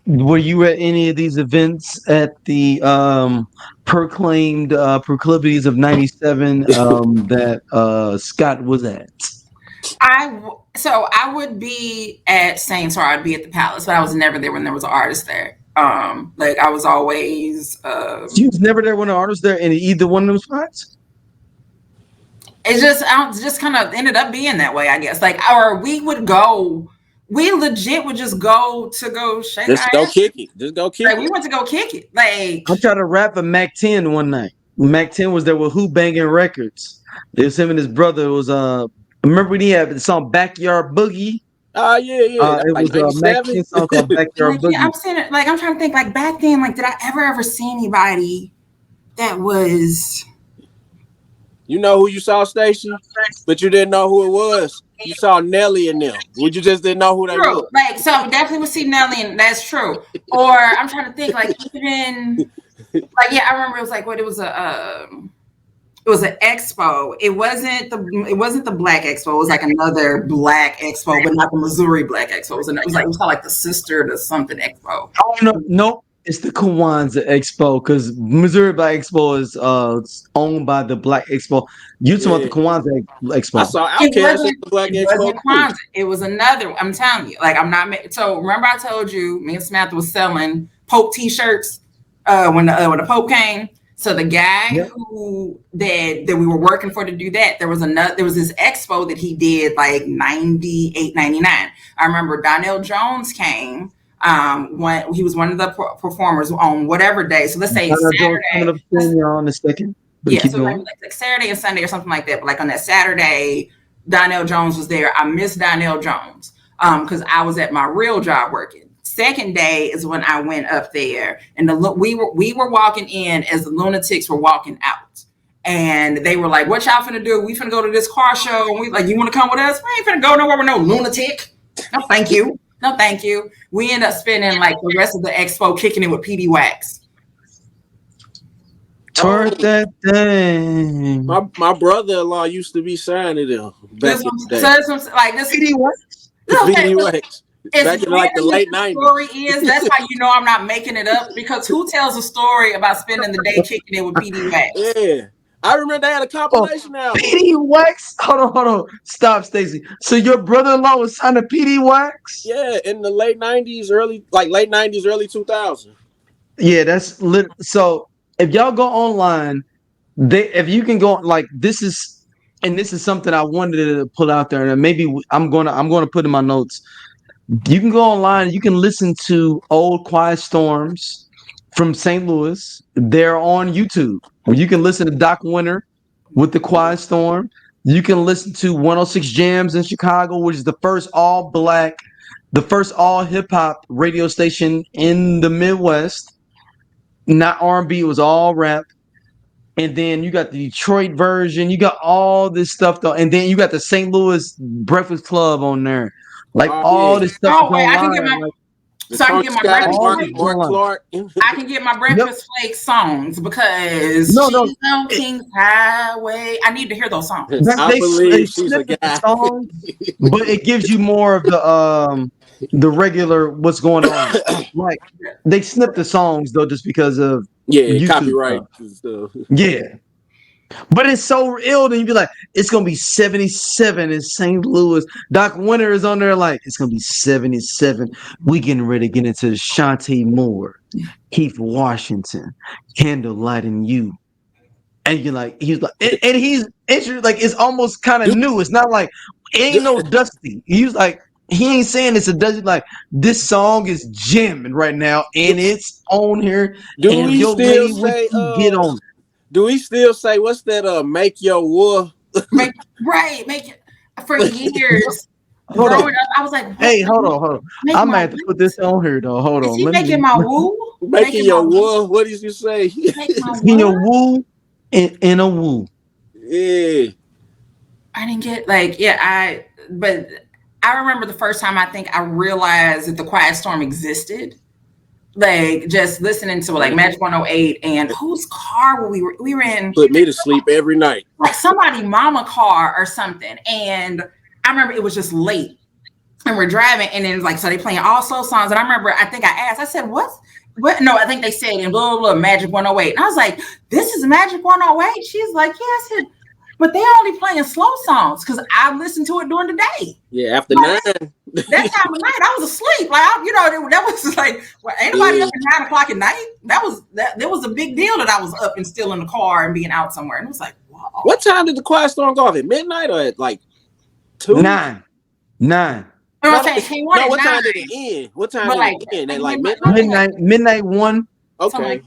were you at any of these events at the proclaimed proclivities of 97 that Scott was at? I would be at Saints, or I'd be at the Palace, but I was never there when there was an artist there. Like I was always. You was never there when an artist there in either one of them spots. It just kind of ended up being that way, I guess. Like, or we would go. We legit would just go shake. Just go kick it. Like, we went to go kick it. Like, I'm trying to rap a Mac 10 one night. Mac 10 was there with Who Banging Records. There's him and his brother. It was remember when he had the song Backyard Boogie? Yeah. It was a Mac 10 song called Backyard Boogie. I'm saying it, like, I'm trying to think, like, back then, like, did I ever see anybody that was? You know who you saw, Stacey, but you didn't know who it was. You saw Nelly and them. You just didn't know who they were. Like, so definitely would see Nelly, and that's true. Or I'm trying to think, like, even like, yeah, I remember it was like, it was an expo. It wasn't the Black Expo. It was like another Black Expo, but not the Missouri Black Expo. It was called like the Sister to something Expo. Oh no. It's the Kwanzaa Expo, because Missouri Black Expo is owned by the Black Expo. You talking about the Kwanzaa Expo? I saw Outkast at the Black Expo. Kwanzaa. It was another. I'm telling you, like, I'm not. So remember, I told you, me and Samantha was selling Pope T-shirts when the Pope came. So the guy who that we were working for to do that, there was this expo that he did like 98, 99. I remember Donnell Jones came. When he was one of the performers on whatever day. So let's say Saturday. On the second. Yeah, so like Saturday and Sunday or something like that. But like on that Saturday, Donnell Jones was there. I missed Donnell Jones because I was at my real job working. Second day is when I went up there, and we were walking in as the lunatics were walking out. And they were like, "What y'all finna do? We finna go to this car show." And we like, "You want to come with us? We ain't finna go nowhere with no lunatic. No, thank you. No, thank you." We end up spending like the rest of the expo kicking it with PD Wax. Twerk that thing. My brother-in-law used to be signing them back in the day. So it's like this PD Wax. PD Wax. Back in like the late 90s. Story is that's how you know I'm not making it up, because who tells a story about spending the day kicking it with PD Wax? Yeah. I remember they had a compilation album. PD Wax? Hold on. Stop, Stacey. So your brother-in-law was signed to PD Wax? Yeah, in the late 90s, early 2000s. Yeah, that's lit. So if y'all go online, if you can go, like, this is something I wanted to pull out there, and maybe I'm gonna put in my notes. You can go online, you can listen to old Quiet Storms from St. Louis. They're on YouTube. You can listen to Doc Winter with the Quiet Storm. You can listen to 106 Jams in Chicago, which is the first all hip hop radio station in the Midwest. Not R&B, it was all rap. And then you got the Detroit version. You got all this stuff though. And then you got the St. Louis Breakfast Club on there. Like all this stuff. Oh, wait, I can get my. So I can get my breakfast flakes. Mark Clark. I can get my breakfast flake songs because she's on King's Highway. I need to hear those songs. I believe she's a guy. Songs, but it gives you more of the regular what's going on. Like they snip the songs though, just because of YouTube copyright stuff. Yeah. But it's so ill that you be like, it's gonna be 77 in St. Louis. Doc Winter is on there like it's gonna be 77. We getting ready to get into Shantae Moore, Keith Washington, Candlelight and You. And you're like, he's like, and he's like it's almost kind of new. It's not like it ain't no Dusty. He's like, he ain't saying it's a Dusty, like this song is jamming right now, and it's on here. Do and we your still lady say get on it. Do we still say what's that? Make your wool. Make it for years. Hold on. Up, I was like, hey, hold on. I'm gonna have to put this on here though. Hold on. Is he making my woo? Making your wool. What did you say? In your woo in a woo. Yeah. I didn't get but I remember the first time I think I realized that the Quiet Storm existed. Like just listening to like Magic 108 and whose car we were in. Put me to sleep every night. Like somebody mama car or something. And I remember it was just late and we're driving and then like, so they playing all slow songs. And I remember, I think I asked, I said, what? No, I think they said in blah, blah, blah, Magic 108. And I was like, this is Magic 108? She's like, yeah. I said, but they only playing slow songs because I listened to it during the day. Yeah, after 9. That time of night, I was asleep. Like, that was like, well, anybody up at 9 o'clock at night? There was a big deal that I was up and still in the car and being out somewhere. And it was like, wow. What time did the Quiet Storm go off? At midnight or at like 2? 9. No, I'm saying, what time did it end? What time did it end? At like midnight? Midnight 1. Okay.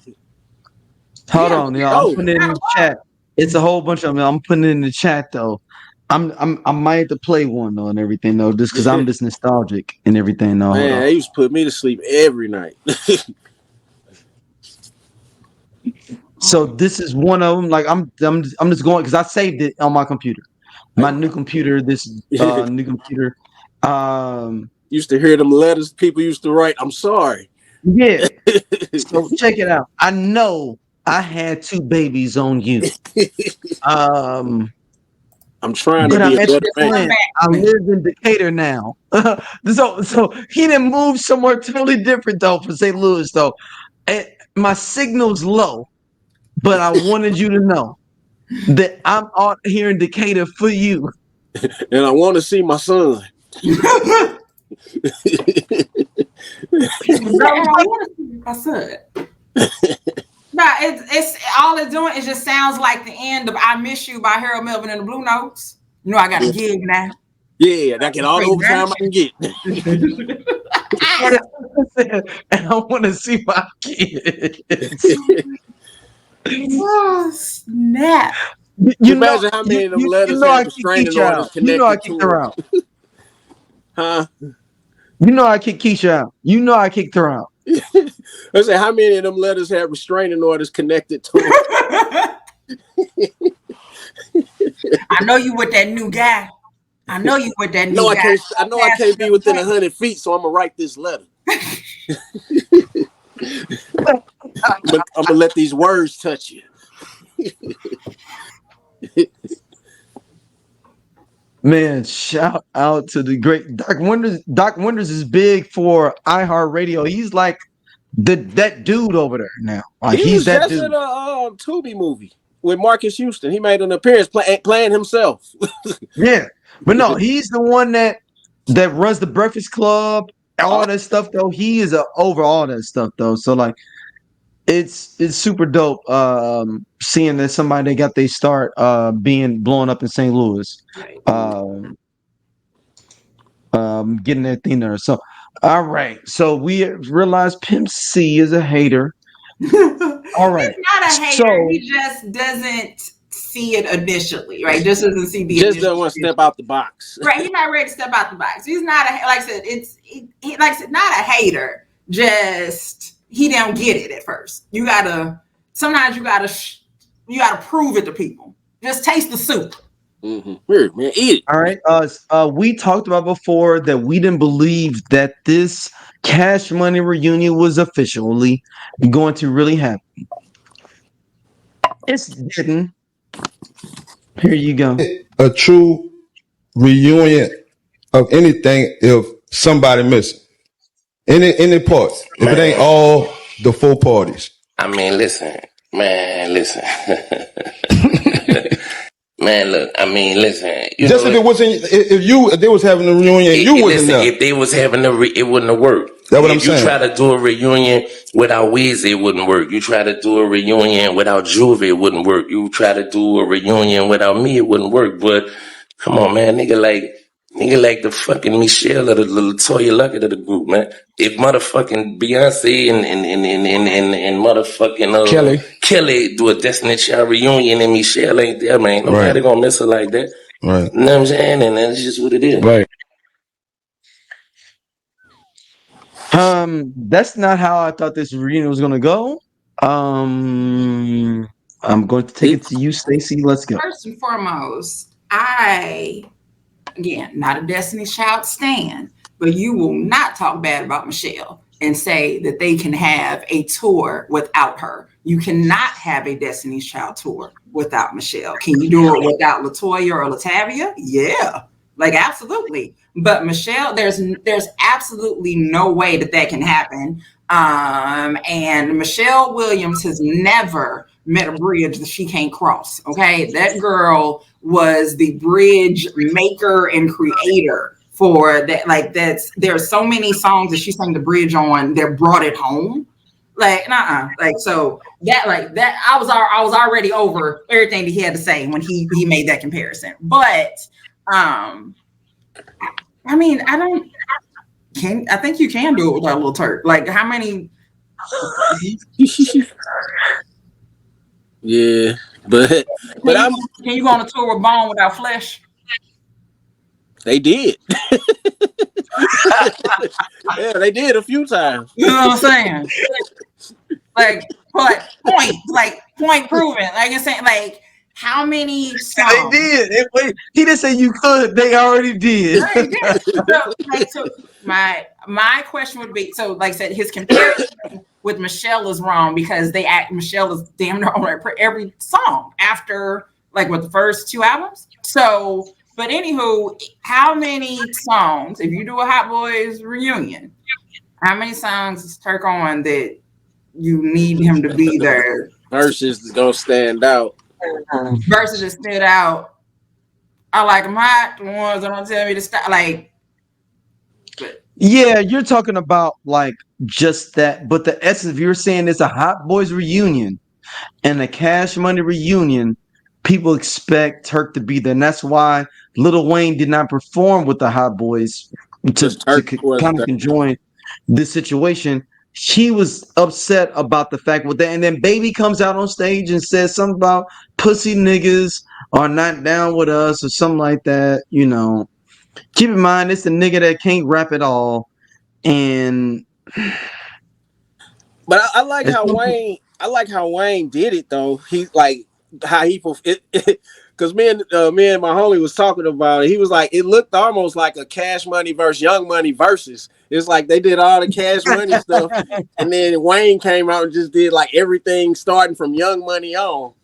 Hold on, y'all. I'm putting it in the chat. It's a whole bunch of them. I'm putting it in the chat though. I might have to play one though and everything though, just because I'm just nostalgic and everything though. Man, they used to put me to sleep every night. So this is one of them. Like I'm just going because I saved it on my computer. My new computer. This new computer. Used to hear them letters people used to write. I'm sorry. Yeah. So check it out. I know I had 2 babies on you. I'm trying to be a better man. I live in Decatur now. So he didn't move somewhere totally different though from St. Louis though. And my signal's low, but I wanted you to know that I'm out here in Decatur for you. And I want to see my son. I want to see my son. No, it's all it's doing is just sounds like the end of "I Miss You" by Harold Melvin and the Blue Notes. You know, I got a gig now. Yeah, I get all the overtime I can get. And I want to see my kids. Oh, snap. You imagine how many of them letters have restraining orders connected You know I kicked her out. Huh? You know I kicked Keisha out. You know I kicked her out. I say, how many of them letters have restraining orders connected to them? I know you with that new guy. I know you with that new guy. I can't be within 100 feet, so I'm gonna write this letter. But I'm gonna let these words touch you. Man, shout out to the great Doc Wonders. Doc Wonders is big for iHeartRadio. He's like that dude over there now. Like he's that just dude. in a Tubi movie with Marcus Houston. He made an appearance playing himself. Yeah, but no, he's the one that runs the Breakfast Club, all that stuff. Though he is over all that stuff though. So like, it's super dope. Seeing that somebody that got their start being blown up in St. Louis, getting that thing there. So, all right. So we realized Pimp C is a hater. All right. He's not a hater. So, he just doesn't see it initially, right? Just doesn't see the. Just doesn't want to step out the box. Right. He's not ready to step out the box. He's not like I said. He like I said, not a hater. Just he don't get it at first. Sometimes you gotta prove it to people. Just taste the soup. Here, man, eat it. All right. We talked about before that we didn't believe that this Cash Money reunion was officially going to really happen. It's didn't. Here you go. A true reunion of anything if somebody missing. Any parts. If it ain't all the four parties. I mean, listen. Man, look, I mean, listen. Just if it wasn't, if they was having a reunion, you wasn't there. If they was having it wouldn't have worked. That's what I'm saying. You try to do a reunion without Weezy, it wouldn't work. You try to do a reunion without Juve, it wouldn't work. You try to do a reunion without me, it wouldn't work. But come on, man, nigga like the fucking Michelle or the little Toya Luckett of the group, man. If motherfucking Beyonce and motherfucking Kelly do a Destiny Child reunion and Michelle ain't there, man, nobody gonna miss her like that. Right. You know what I'm saying? And that's just what it is. Right. That's not how I thought this reunion was gonna go. I'm going to take it to you, Stacey. Let's go. First and foremost, again, not a Destiny's Child stan, but you will not talk bad about Michelle and say that they can have a tour without her. You cannot have a Destiny's Child tour without Michelle. Can you do it without LaToya or Latavia? Yeah, like absolutely. But Michelle, there's absolutely no way that can happen. And Michelle Williams has never met a bridge that she can't cross. Okay, that girl was the bridge maker and creator for that. Like there's so many songs that she sang the bridge on that brought it home. Like so that I was already over everything that he had to say when he made that comparison. But I mean, I think you can do it without Lil Turk. Like how many? Yeah, but can you go on a tour with Bone without Flesh? They did. Yeah, they did a few times. You know what I'm saying? Like, but point proven. Like you're saying, like how many songs? They did. He didn't say you could. They already did. So my question would be, so like I said, his comparison with Michelle is wrong because Michelle is damn near on every song after the first two albums. So, but anywho, how many songs, if you do a Hot Boys reunion, how many songs is Turk on that you need him to be there? Verses is gonna stand out. Verses that stood out. I like them hot. The ones that don't tell me to stop. Yeah, you're talking about just that, but the essence, if you're saying it's a Hot Boys reunion and a Cash Money reunion, people expect Turk to be there, and that's why Lil Wayne did not perform with the Hot Boys to kind of enjoy this situation. She was upset about the fact with that, and then Baby comes out on stage and says something about pussy niggas are not down with us or something like that. You know, keep in mind it's the nigga that can't rap at all, and. But I like how Wayne. I like how Wayne did it though. He how he because me and my homie was talking about it. He was like, it looked almost like a Cash Money versus Young Money versus. It's like they did all the Cash Money stuff, and then Wayne came out and just did everything starting from Young Money on.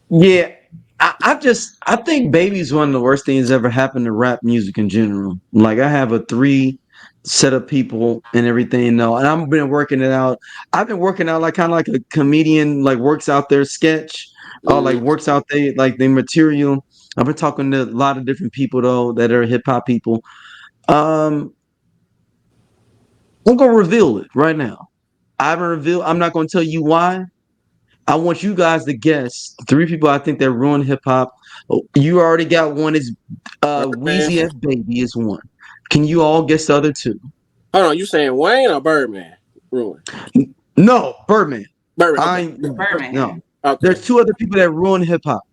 Yeah, I think Baby's one of the worst things ever happened to rap music in general. Like I have a 3 set of people and everything though, and I've been working it out. I've been working out kind of like a comedian works out their sketch, or works out their material. I've been talking to a lot of different people though that are hip hop people. I'm gonna reveal it right now. I'm not gonna tell you why. I want you guys to guess 3 people I think that ruined hip hop. You already got one. Is Weezy F Baby is one. Can you all guess the other 2? Hold on, you saying Wayne or Birdman ruined? No, Birdman. Birdman. No. Okay. There's 2 other people that ruined hip hop.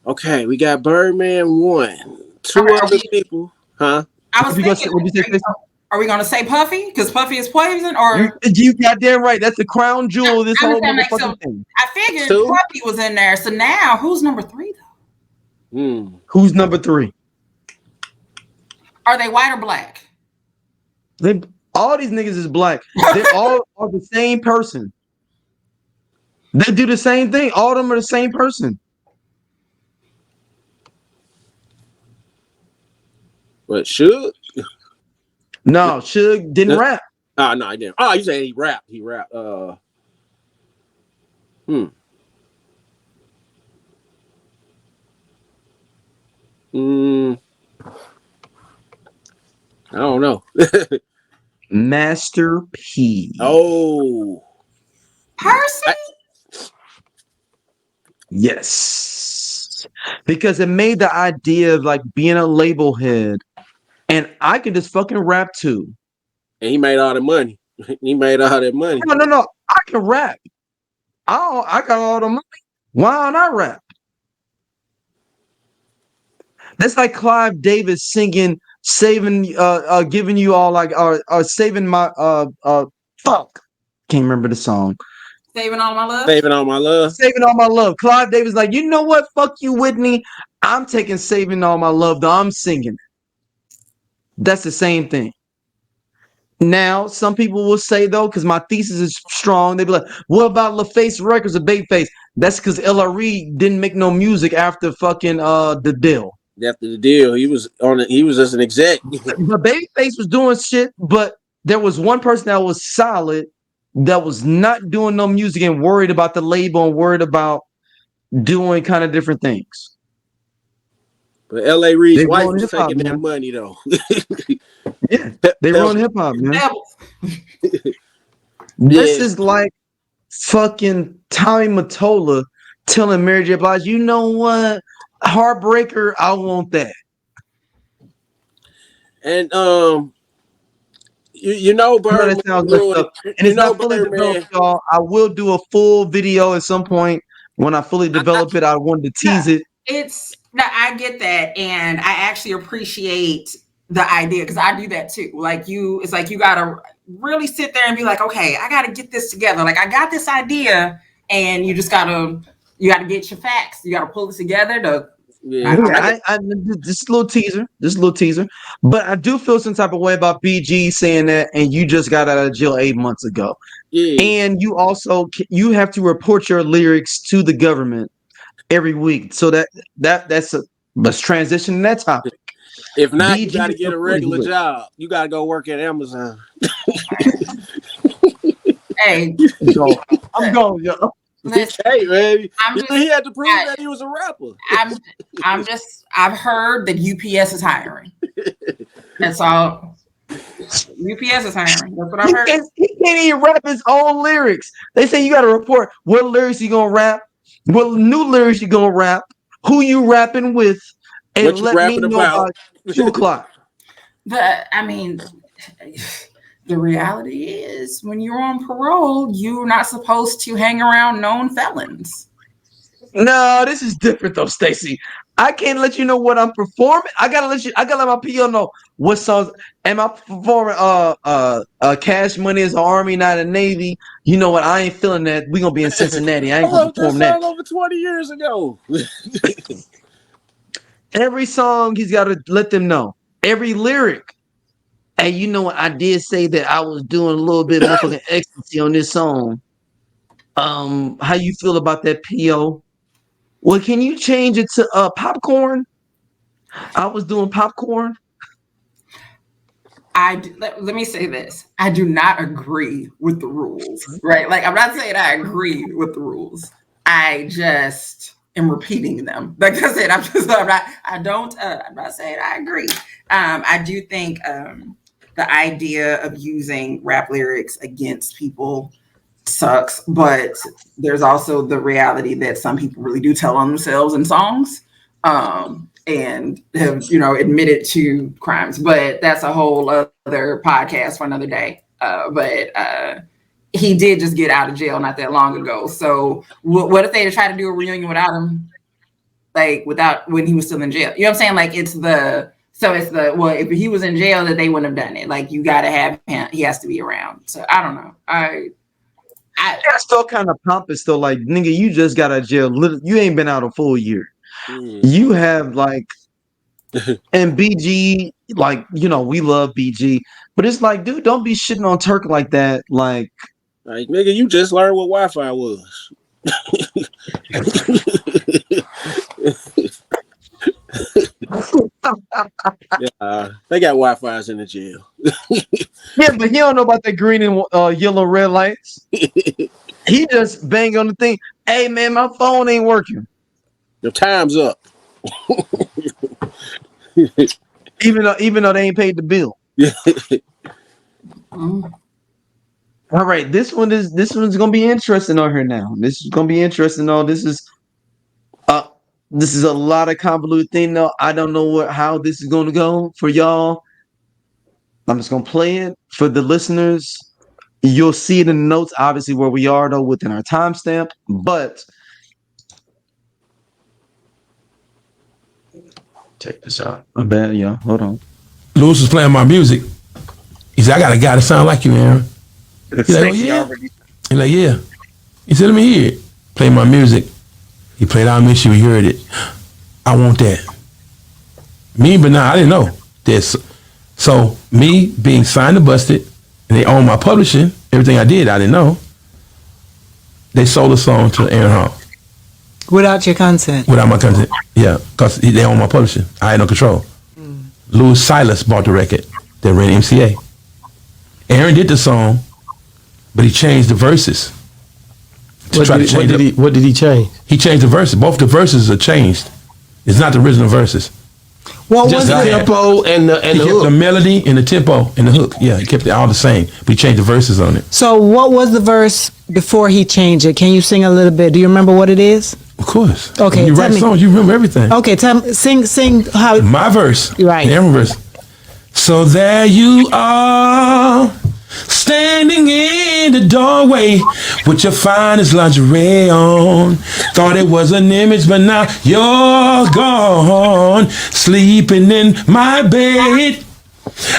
Okay, we got Birdman 1. 2 other people, huh? I was thinking, are we gonna say Puffy? Because Puffy is poison, or you goddamn right. That's the crown jewel of this whole motherfucking thing. I figured Two. Puppy was in there. So now, who's number 3 though? Who's number 3? Are they white or black? All these niggas is black. They all are the same person. They do the same thing. All of them are the same person. What, Suge? No, Suge didn't rap. Oh, no, he didn't. Oh, you saying he rapped. He rapped. I don't know. Master P. Oh. Person? Yes. Because it made the idea of like being a label head, and I can just fucking rap too. And he made all the money. He made all that money. No. I can rap. I got all the money. Why don't I rap? That's like Clive Davis singing, giving you all like, saving my, fuck. Can't remember the song. Saving all my love. Saving all my love. Saving all my love. Clive Davis like, you know what? Fuck you, Whitney. I'm taking saving all my love. Though I'm singing. That's the same thing. Now, some people will say though, because my thesis is strong, they be like, "What about LaFace Records or Babyface?" That's because LRE didn't make no music after fucking the deal. After the deal, he was on it. He was just an exec. But Babyface was doing shit, but there was one person that was solid, that was not doing no music and worried about the label and worried about doing kind of different things. But L.A. Reid's wife was taking that money though. Yeah, they run hip hop, man. This is like fucking Tommy Mottola telling Mary J. Blige, "You know what? Heartbreaker, I want that." And you know, Bird, that sounds messed up. And it's not fully developed, y'all. I will do a full video at some point when I fully develop it. I wanted to tease it. I get that, and I actually appreciate the idea because I do that too. Like it's like you gotta really sit there and be like, okay, I gotta get this together. Like I got this idea, and you gotta get your facts. You gotta pull it together to. Yeah, this little teaser. But I do feel some type of way about BG saying that, and you just got out of jail 8 months ago. Yeah. And you also have to report your lyrics to the government every week. So let's transition to that topic. If not, BG, you got to get a regular job. You got to go work at Amazon. Hey, I'm going, yo. Hey, man. He had to prove that he was a rapper. I've heard that UPS is hiring. That's all. UPS is hiring. That's what I've heard. He can't even rap his own lyrics. They say you got to report what lyrics you gonna rap, what new lyrics you gonna rap, who you rapping with, and let me know about 2 o'clock. The reality is when you're on parole, you're not supposed to hang around known felons. No, this is different though, Stacey. I can't let you know what I'm performing. I gotta let my PO know what songs am I performing. Cash Money is an Army, not a Navy. You know what? I ain't feeling that. We gonna be in Cincinnati. I ain't gonna perform that. Over 20 years ago. Every song he's got to let them know. Every lyric. Hey, you know what? I did say that I was doing a little bit motherfucking ecstasy on this song. How you feel about that, PO? Well, can you change it to popcorn? I was doing popcorn. Let me say this. I do not agree with the rules, right? Like, I'm not saying I agree with the rules. I just am repeating them. Like I said, I'm not saying I agree. I do think the idea of using rap lyrics against people sucks, but there's also the reality that some people really do tell on themselves in songs and have admitted to crimes, but that's a whole other podcast for another day. But he did just get out of jail not that long ago, so what if they try to do a reunion without him, like without when he was still in jail? You know what I'm saying? Like if he was in jail, that they wouldn't have done it. Like, you got to have him, he has to be around. So I don't know. I felt kind of pompous though. Like, nigga, you just got out of jail. You ain't been out a full year. You have like, and BG, like, we love BG, but it's like, dude, don't be shitting on Turk like that. Like, nigga, you just learned what Wi-Fi was. Yeah, they got Wi-Fi's in the jail. Yeah, but he don't know about the green and yellow red lights. He just bang on the thing. Hey man, my phone ain't working. Your time's up. even though they ain't paid the bill. All right, this one's gonna be interesting on here now. This is gonna be interesting. This is a lot of convoluted thing though. I don't know how this is gonna go for y'all. I'm just gonna play it for the listeners. You'll see it in the notes, obviously, where we are though within our timestamp. But check this out. I bet, yeah. Hold on. Lewis was playing my music. He said, "I got a guy that sound like you, Aaron." He's like, "Oh yeah." He's like, "Yeah." He said, "Let me hear it." Play my music. He played "I Miss You." He heard it. I want that. Me, but nah, I didn't know this. So me being signed to Busted, and they own my publishing, everything I did, I didn't know. They sold the song to Aaron Hall. Without your consent? Without my consent, yeah, because they own my publishing. I had no control. Louis Silas bought the record that ran MCA. Aaron did the song, but he changed the verses. What did he change? He changed the verses. Both the verses are changed. It's not the original verses. What was the tempo and the hook? The melody and the tempo and the hook. Yeah, he kept it all the same, but he changed the verses on it. So what was the verse before he changed it? Can you sing a little bit? Do you remember what it is? Of course. Okay, when you write songs, you remember everything. Okay, sing how. My verse. Right. The Aaron verse. So there you are, standing in the doorway with your finest lingerie on. Thought it was an image, but now you're gone. Sleeping in my bed,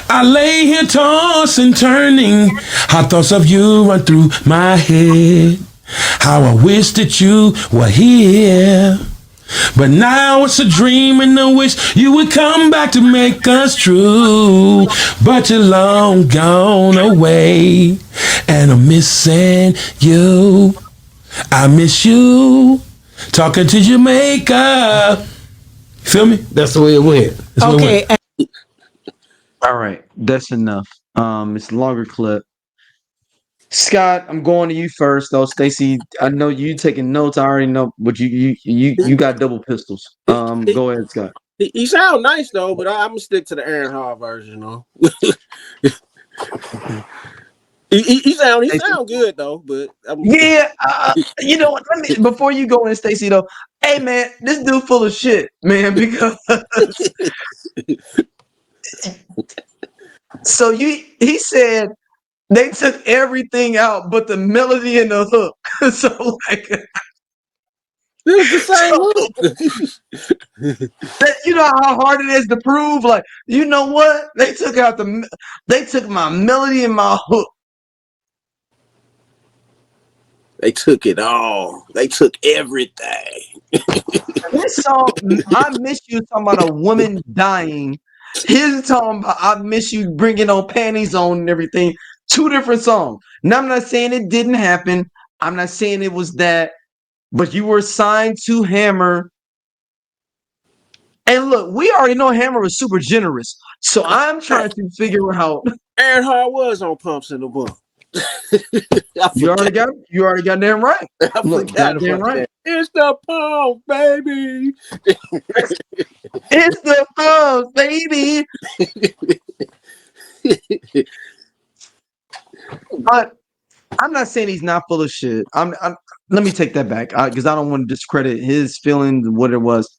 I lay here tossing, turning. How thoughts of you run through my head. How I wish that you were here. But now it's a dream and a wish you would come back to make us true. But you're long gone away, and I'm missing you. I miss you, talking to Jamaica. Feel me? That's the way it went. Okay. All right, that's enough. It's a longer clip. Scott, I'm going to you first, though. Stacey, I know you taking notes. I already know, but you got double pistols. Go ahead, Scott. He sound nice though, but I'm gonna stick to the Aaron Hall version, though. he sound good though, but you know what? Before you go in, Stacey, though, hey man, this dude full of shit, man. Because so he said. They took everything out but the melody and the hook. So like it was the same hook. You know how hard it is to prove? Like, you know what? They took my melody and my hook. They took it all. They took everything. This song, I Miss You, talking about a woman dying. His talking about I Miss You, bringing on panties on and everything. Two different songs. Now, I'm not saying it didn't happen. I'm not saying it was that. But you were signed to Hammer. And look, we already know Hammer was super generous. So I'm trying to figure out. Aaron Hall was on Pumps in the Bump. You already got damn right. Look, goddamn right. That. It's the pump, baby. It's the pump, baby. But I'm not saying he's not full of shit. Let me take that back because I don't want to discredit his feelings and what it was.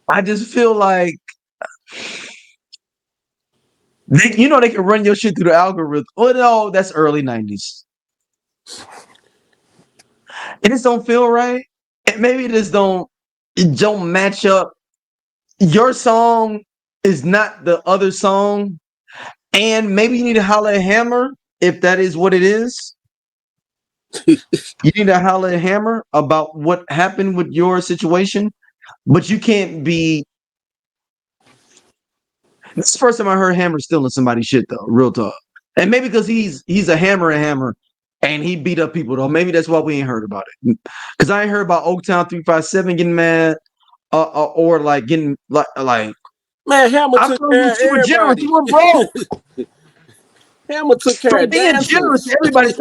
I just feel like they can run your shit through the algorithm. Oh no, that's early 90s. It just don't feel right. And maybe it don't match up. Your song is not the other song. And maybe you need to holler at Hammer if that is what it is. You need to holler at Hammer about what happened with your situation, but you can't be. This is the first time I heard Hammer stealing somebody's shit though. Real talk, and maybe because he's a hammer, and he beat up people though. Maybe that's why we ain't heard about it. Because I ain't heard about Oaktown 357 getting mad, or like getting like. Man, Hammer I took thought care of you were generous. everybody. You were broke. Hammer took care For of being dancers. generous to everybody.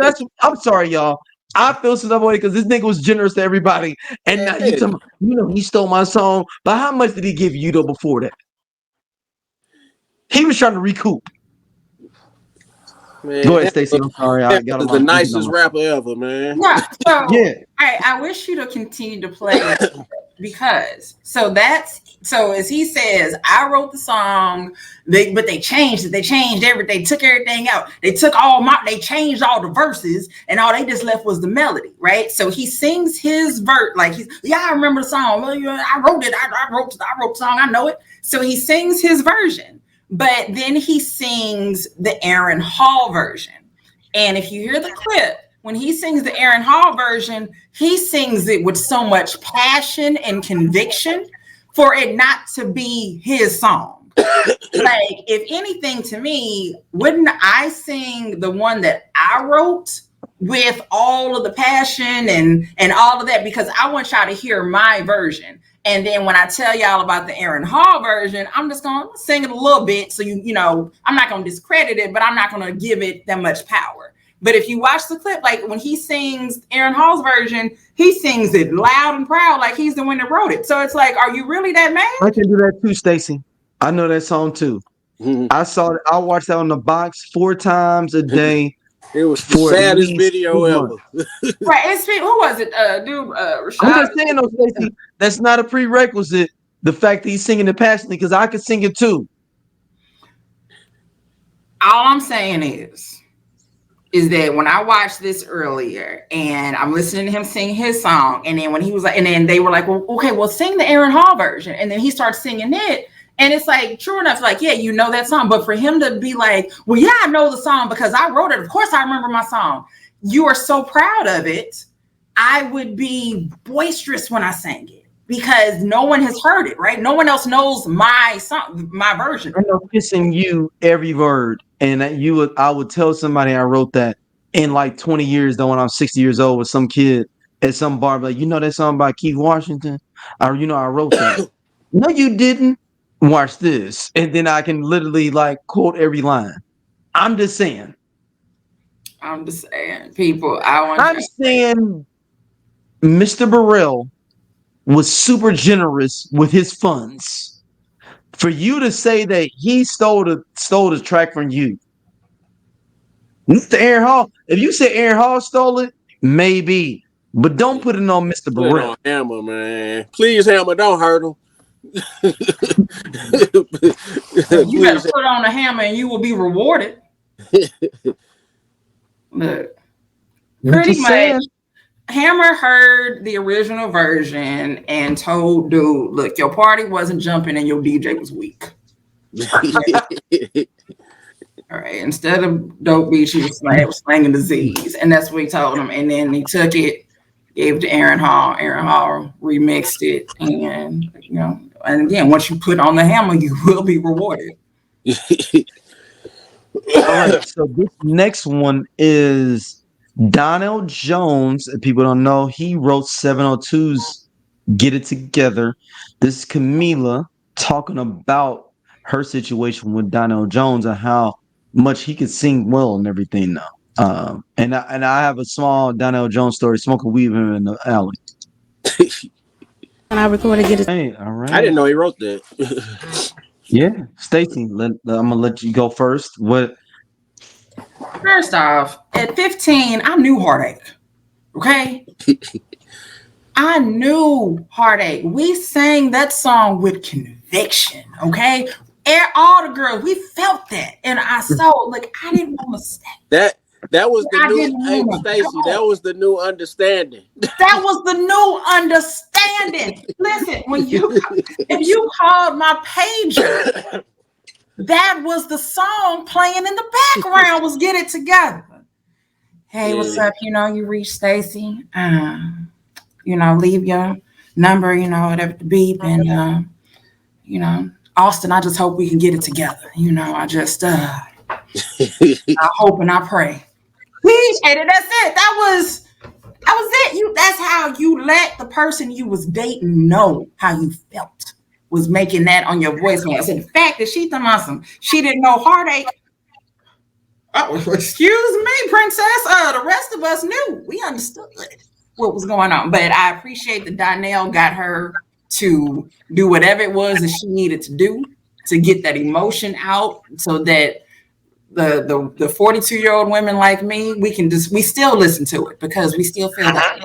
I'm sorry, y'all. I feel some other way because this nigga was generous to everybody, and now you tell me, he stole my song. But how much did he give you though before that? He was trying to recoup. Man, Go ahead, Stacey. I'm sorry. I got a lot the of nicest rapper ever, man. Yeah. So yeah. I wish you to continue to play because so as he says, I wrote the song, but they changed it. They changed everything. They took everything out. They changed all the verses, and all they just left was the melody, right? So he sings his verse like I remember the song. Well, I wrote it. I wrote the song. I know it. So he sings his version, but then he sings the Aaron Hall version. And if you hear the clip, when he sings the Aaron Hall version, he sings it with so much passion and conviction for it not to be his song. Like, if anything, to me, wouldn't I sing the one that I wrote with all of the passion and all of that? Because I want y'all to hear my version. And then when I tell y'all about the Aaron Hall version, I'm just going to sing it a little bit. So, I'm not going to discredit it, but I'm not going to give it that much power. But if you watch the clip, like when he sings Aaron Hall's version, he sings it loud and proud like he's the one that wrote it. So it's like, are you really that mad? I can do that too, Stacey. I know that song too. Mm-hmm. I watched that on the box 4 times a day. It was the saddest video ever. Right. Who was it? Rashad. I'm just saying though, Stacey, that's not a prerequisite. The fact that he's singing it passionately, because I could sing it too. All I'm saying is that when I watched this earlier and I'm listening to him sing his song, and then when he was like, and then they were like, well, okay, well, sing the Aaron Hall version. And then he starts singing it. And it's like, true enough, like, yeah, you know that song. But for him to be like, well, yeah, I know the song because I wrote it. Of course, I remember my song. You are so proud of it. I would be boisterous when I sang it because no one has heard it, right? No one else knows my song, my version. I know kissing you every word. And I would tell somebody I wrote that in like 20 years, though, when I'm 60 years old with some kid at some bar, like, that song by Keith Washington? I wrote that. No, you didn't. Watch this. And then I can literally like quote every line. I'm just saying, people. I'm saying Mr. Burrell was super generous with his funds. For you to say that he stole the track from you, Mr. Aaron Hall. If you say Aaron Hall stole it, maybe, but don't put it on Mr. Burrell. Put it on Hammer, man. Please, Hammer, don't hurt him. You better put on a hammer and you will be rewarded. Look, pretty much, Hammer heard the original version and told dude, look, your party wasn't jumping and your DJ was weak. All right, instead of dope beats, he was slanging disease. And that's what he told him. And then he took it, gave it to Aaron Hall. Aaron Hall remixed it. And, and again, once you put on the hammer, you will be rewarded. All right, so this next one is Donell Jones. If people don't know, he wrote 702's Get It Together. This is Camila talking about her situation with Donell Jones and how much he could sing well and everything now. And I have a small Donell Jones story, smoking weed in the alley. And I recorded Get It. Hey, all right. I didn't know he wrote that. Yeah, Stacey, I'm gonna let you go first. What? First off, at 15, I knew heartache. Okay, I knew heartache. We sang that song with conviction. Okay, all the girls, we felt that in our soul. Like, I didn't want to stay. That was the new Stacey. That was the new understanding. That was the new understanding. Listen, if you called my pager, that was the song playing in the background. Was Get It Together. Hey, what's up? You reached Stacy. Leave your number, whatever to beep. And, Austin, I just hope we can get it together. I hope and I pray. And that's it. That was it. That's how you let the person you was dating know how you felt. Was making that on your voicemail. So the fact that she didn't know heartache. Oh, excuse me, princess. The rest of us knew. We understood what was going on. But I appreciate that Donnell got her to do whatever it was that she needed to do to get that emotion out, so that the 42-year-old women like me, we still listen to it because we still feel that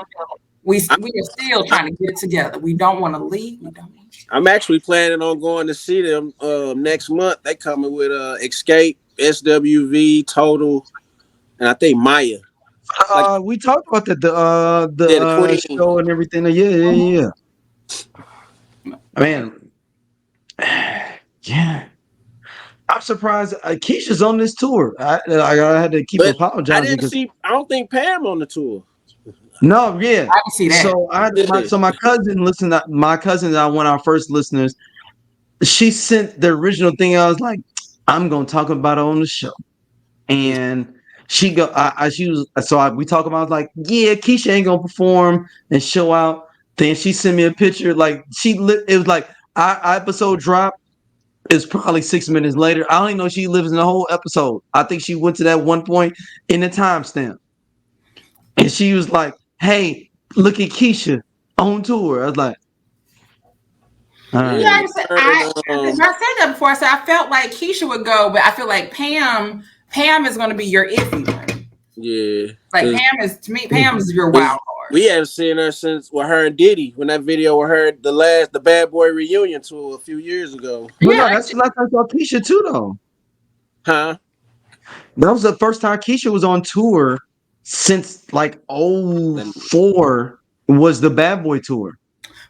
we are still trying to get it together. We don't want to leave. I'm actually planning on going to see them next month. They coming with Escape, SWV, Total, and I think Maya. We talked about the show and everything. Yeah. Man, yeah. I'm surprised Keisha's on this tour. I had to keep apologizing. I don't think Pam on the tour. No, yeah. I can see that. So my cousin listened. My cousin that one of our first listeners. She sent the original thing. I was like, I'm gonna talk about it on the show, and she go. We talk about like, yeah, Keisha ain't gonna perform and show out. Then she sent me a picture. Like it was like our episode dropped. It's probably 6 minutes later. I don't even know she lives in the whole episode. I think she went to that one point in the timestamp. And she was like, hey, look at Keisha on tour. I was like, all right. Yeah, I said that before. So I felt like Keisha would go, but I feel like Pam is going to be your iffy one. Yeah. Like Pam is your wild card. We haven't seen her since her and Diddy, when that video with her, the Bad Boy reunion tour a few years ago. Yeah, that's the last time I saw Keisha too, though. Huh? That was the first time Keisha was on tour since like 2004 was the Bad Boy tour.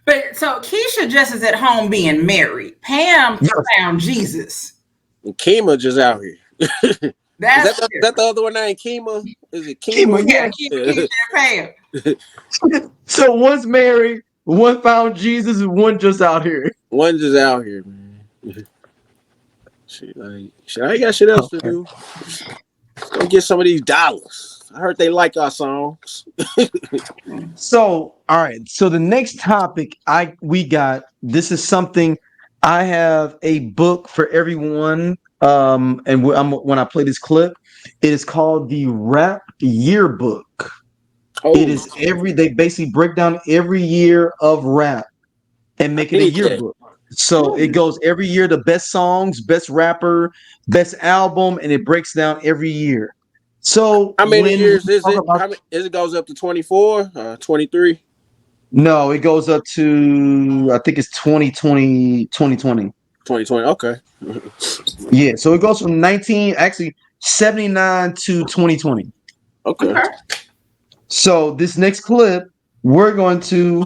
But so Keisha just is at home being married. Pam found Jesus. And Kima just out here. Is that the other one named Kima? Is it Kima? Yeah, Keisha and Pam. So one's married, one found Jesus, and one just out here. One just out here, man. Shit, I ain't got shit else to do. Let's go get some of these dollars. I heard they like our songs. So, all right. So the next topic we got, this is something I have a book for everyone. And when I play this clip, it is called the Rap Yearbook. It is they basically break down every year of rap and make it a yearbook. So it goes every year, the best songs, best rapper, best album, and it breaks down every year. So how many years is it? It goes up to 24, 23? No, it goes up to, I think it's 2020. 2020, okay. Yeah, so it goes from 79 to 2020. Okay. So this next clip, we're going to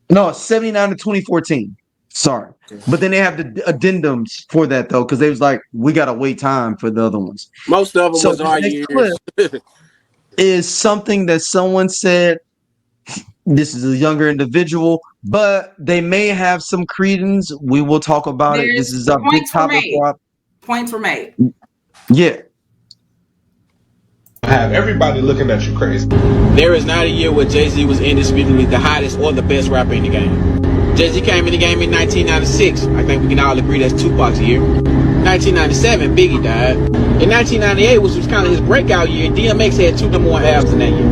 79 to 2014. Sorry. But then they have the addendums for that though, because they was like, we gotta wait time for the other ones. Most of them was our years. Clip is something that someone said. This is a younger individual, but they may have some credence. We will talk about it. This is a big topic. Points were made. Yeah. Have everybody looking at you crazy. There is not a year where Jay-Z was indisputably the hottest or the best rapper in the game. Jay-Z came in the game in 1996. I think we can all agree that's Tupac's year. 1997, Biggie died. In 1998, which was kind of his breakout year, DMX had 2 number 1 albums in that year.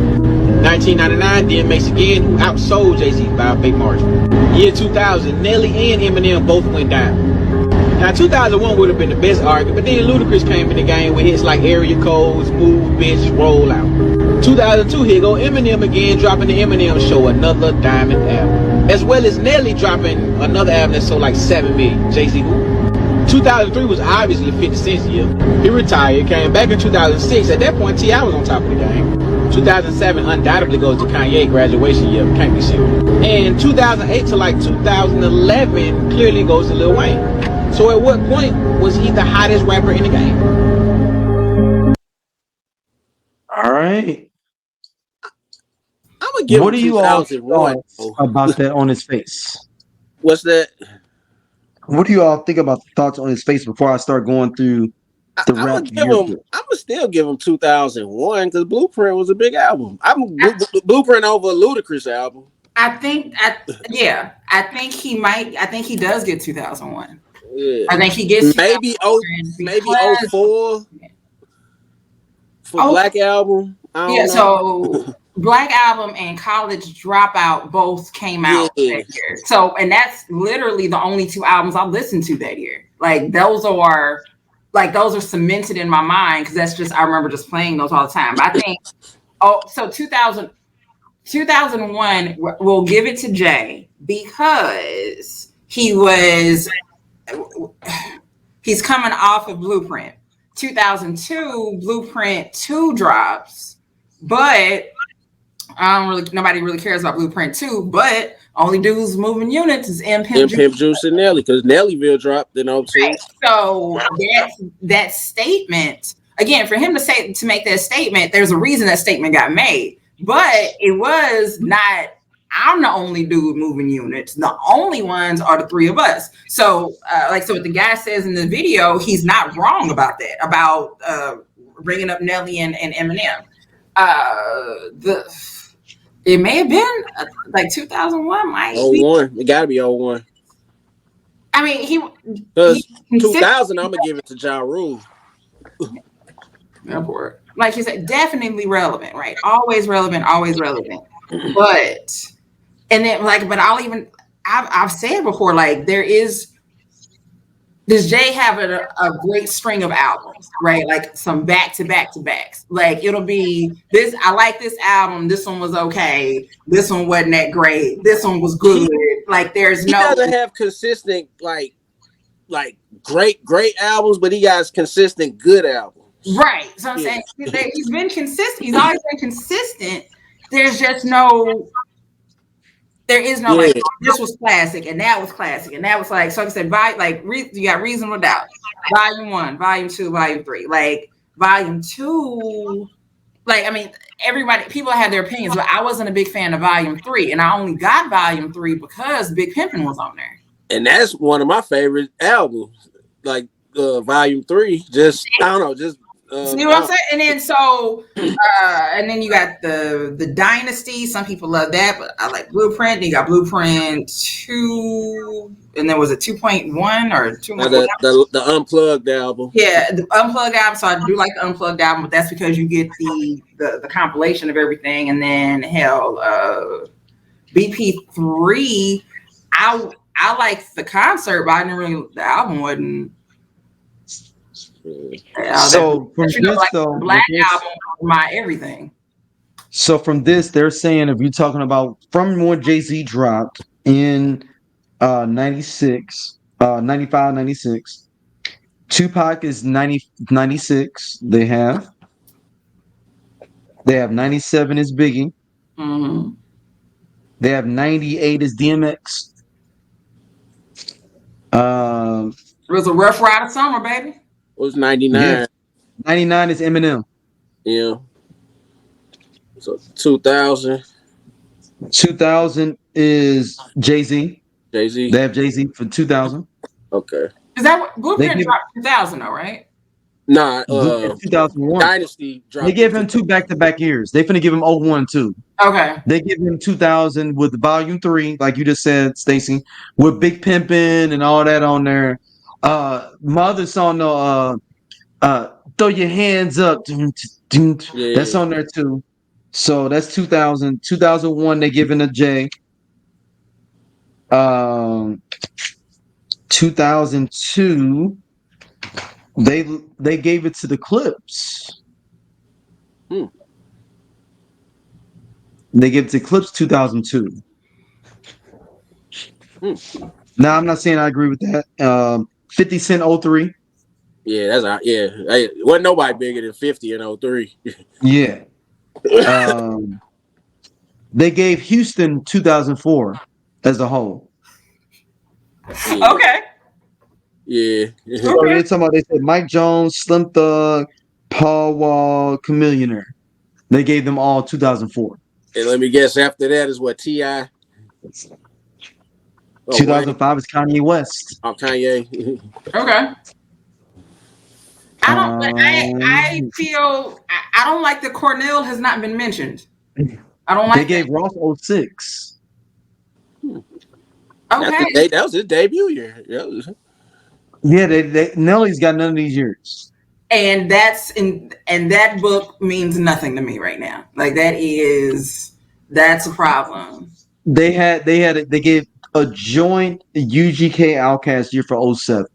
1999, DMX again, who outsold Jay-Z by a big margin. Year 2000, Nelly and Eminem both went down. Now 2001 would have been the best argument, but then Ludacris came in the game with hits like Area Code, Smooth Bitch, Roll Out. 2002, here go Eminem again, dropping the Eminem Show, another diamond album. As well as Nelly dropping another album that sold like 7 million. Jay-Z who? 2003 was obviously 50 Cent's year. He retired, came back in 2006. At that point, T.I. was on top of the game. 2007 undoubtedly goes to Kanye graduation year, can't be serious. And 2008 to like 2011 clearly goes to Lil Wayne. So at what point was he the hottest rapper in the game? All right. would give What him do you all 2001. thoughts about that on his face? What's that? What do you all think about the thoughts on his face before I start going through the I'm rap gonna give yearbook? him. I'm gonna still give him 2001 because Blueprint was a big album. Blueprint over a Ludacris album. I think he might. I think he does get 2001. Yeah. I think he gets maybe 04 for Black Album. I don't know. So Black Album and College Dropout both came out that year. So, and that's literally the only two albums I listened to that year. Like those are cemented in my mind because that's just I remember just playing those all the time. But I think so 2001 we'll give it to Jay because he's coming off of Blueprint. 2002 Blueprint 2 drops, but nobody really cares about Blueprint 2, but only dudes moving units is M Pimp Juice and Nelly because Nellyville dropped in 02. Right. So that statement again for him to make that statement, there's a reason that statement got made, but it was not I'm the only dude moving units. The only ones are the three of us. So, so what the guy says in the video, he's not wrong about that, about bringing up Nelly and Eminem. It may have been like 2001. Might 01. It got to be 01. I mean, because 2000, I'm gonna give it to Ja Rule. Like you said, definitely relevant, right? Always relevant, always relevant. But I've said before, like does Jay have a great string of albums, right? Like some back to backs. Like it'll be this. I like this album. This one was okay. This one wasn't that great. This one was good. Like he doesn't have consistent like great albums, but he has consistent good albums. Right. So I'm saying he's been consistent. He's always been consistent. There's just no. There is no like this was classic and that was classic and that was like so. Like I said, you got Reasonable Doubt, Volume 1, Volume 2, Volume 3. Like Volume 2, like I mean, people had their opinions, but I wasn't a big fan of Volume 3, and I only got Volume 3 because Big Pimpin' was on there. And that's one of my favorite albums. Like Volume 3, just I don't know, just. See what I'm saying? And then and then you got the Dynasty. Some people love that, but I like Blueprint. Then you got Blueprint 2, and then was it 2.1 or 2.1? The Unplugged album. Yeah, the Unplugged album. So I do like the Unplugged album, but that's because you get the compilation of everything. And then BP3. I like the concert, but I didn't really. The album wasn't. So from this, Black Album, my everything. So from this, they're saying if you're talking about from when Jay-Z dropped in 96, 95, 96, Tupac is 96. They have 97 is Biggie. Mm-hmm. They have 98 is DMX. It was a rough ride of summer, baby. It was 99. Yeah. 99 is Eminem. Yeah. So 2000. 2000 is Jay-Z. Jay-Z. They have Jay-Z for 2000. Okay. Is that what Blueprint dropped 2000 though, right? Nah, 2001. Dynasty dropped. They give him 2 back-to-back years. They finna give him 01 too. Okay. They give him 2000 with Volume 3, like you just said, Stacey, with Big Pimpin' and all that on there. My other song, Throw Your Hands Up. That's on there too. So that's 2000. 2001, they giving a J. 2002, they gave it to the Clips. They gave it to Clips 2002. Now I'm not saying I agree with that. 50 Cent 03. Yeah, that's Hey, wasn't nobody bigger than 50 in 03. Yeah. They gave Houston 2004 as a whole. Yeah. Okay. Yeah. So they're talking about, they said Mike Jones, Slim Thug, Paul Wall, Chamillionaire. They gave them all 2004. And let me guess, after that is what T.I. 2005 is Kanye West. Oh, Kanye. Okay. I feel I don't like that Cornell has not been mentioned. I don't like. They gave Ross 06. Okay. That was his debut year. Yeah, Nelly's got none of these years. And that book means nothing to me right now. Like that's a problem. They gave a joint UGK Outkast year for 07.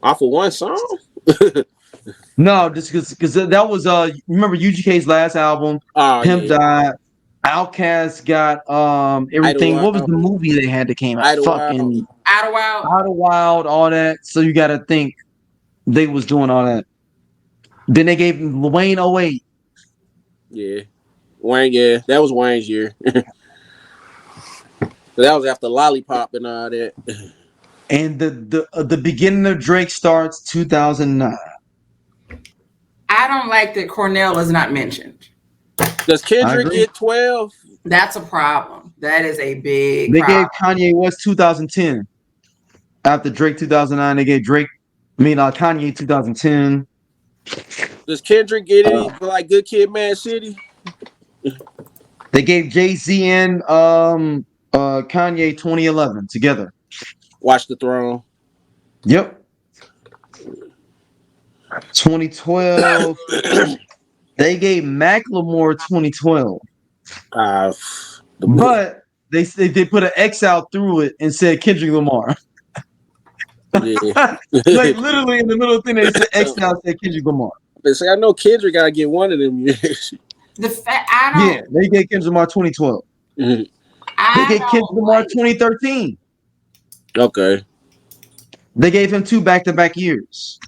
Off of one song? No, just because that was remember UGK's last album. Pimp died. Outkast got everything. What was the movie they had that came out? Idlewild, all that. So you got to think they was doing all that. Then they gave Wayne 08. Yeah, Wayne. Yeah, that was Wayne's year. That was after Lollipop and all that. And the beginning of Drake starts 2009. I don't like that Cornell is not mentioned. Does Kendrick get 12? That's a problem. That is a big They problem. gave Kanye West 2010. After Drake 2009, they gave Kanye 2010. Does Kendrick get any like Good Kid, Mad City? They gave Jay-Z and Kanye 2011 together. Watch the Throne. Yep. 2012. They gave Macklemore 2012. But they put an X out through it and said Kendrick Lamar. Yeah. Like literally in the middle of the thing, they said X out said Kendrick Lamar. They say I know Kendrick gotta get one of them years. Yeah, they gave Kendrick Lamar 2012. Mm-hmm. They gave Kendrick Lamar 2013. Okay. They gave him 2 back-to-back years.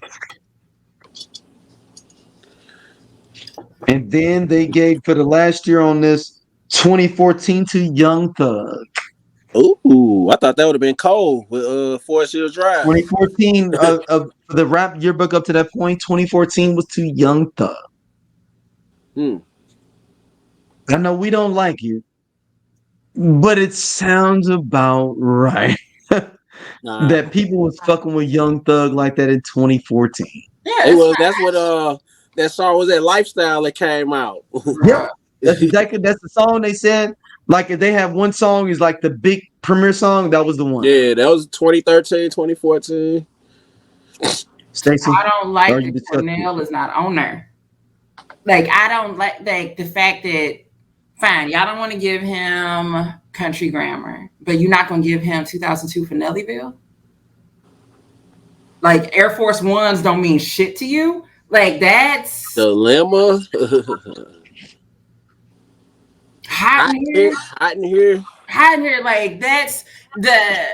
And then they gave for the last year on this 2014 to Young Thug. Ooh, I thought that would have been cold with Forest Hills Drive. 2014 the rap yearbook up to that point, 2014 was to Young Thug. I know we don't like it, but it sounds about right. That people was fucking with Young Thug like that in 2014. Yeah, that's what that song was, that Lifestyle that came out. Yeah, that's the song they said. Like if they have one song is like the big premiere song, that was the one. Yeah, that was 2013, 2014. Stacey, I don't like that Cornell is not on there. Like I don't like the fact that fine, y'all don't want to give him Country Grammar, but you're not going to give him 2002 for Nellyville. Like Air Force Ones don't mean shit to you. Like that's Dilemma. Hot in here. Hot in here. Like that's the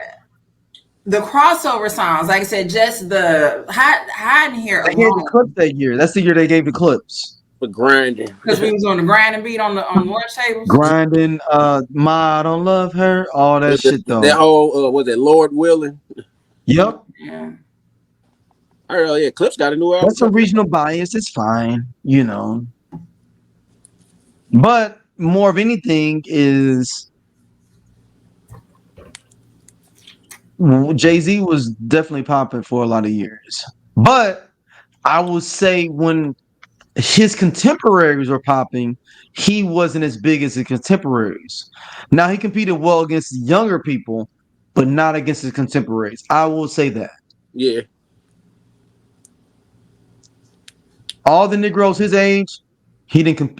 crossover songs. Like I said, just the hot in here. They gave the clips that year. That's the year they gave the clips. For grinding. Because we was on the grinding beat on the lunch tables. Grinding, Ma, I don't love her, all that shit though. That whole was it Lord Willing? Yep. Yeah. Oh yeah, Clips got a new album. That's a regional bias. It's fine, you know. But more of anything is Jay-Z was definitely popping for a lot of years. But I would say when his contemporaries were popping, he wasn't as big as his contemporaries. Now he competed well against younger people, but not against his contemporaries. I will say that. Yeah. All the Negroes his age, he didn't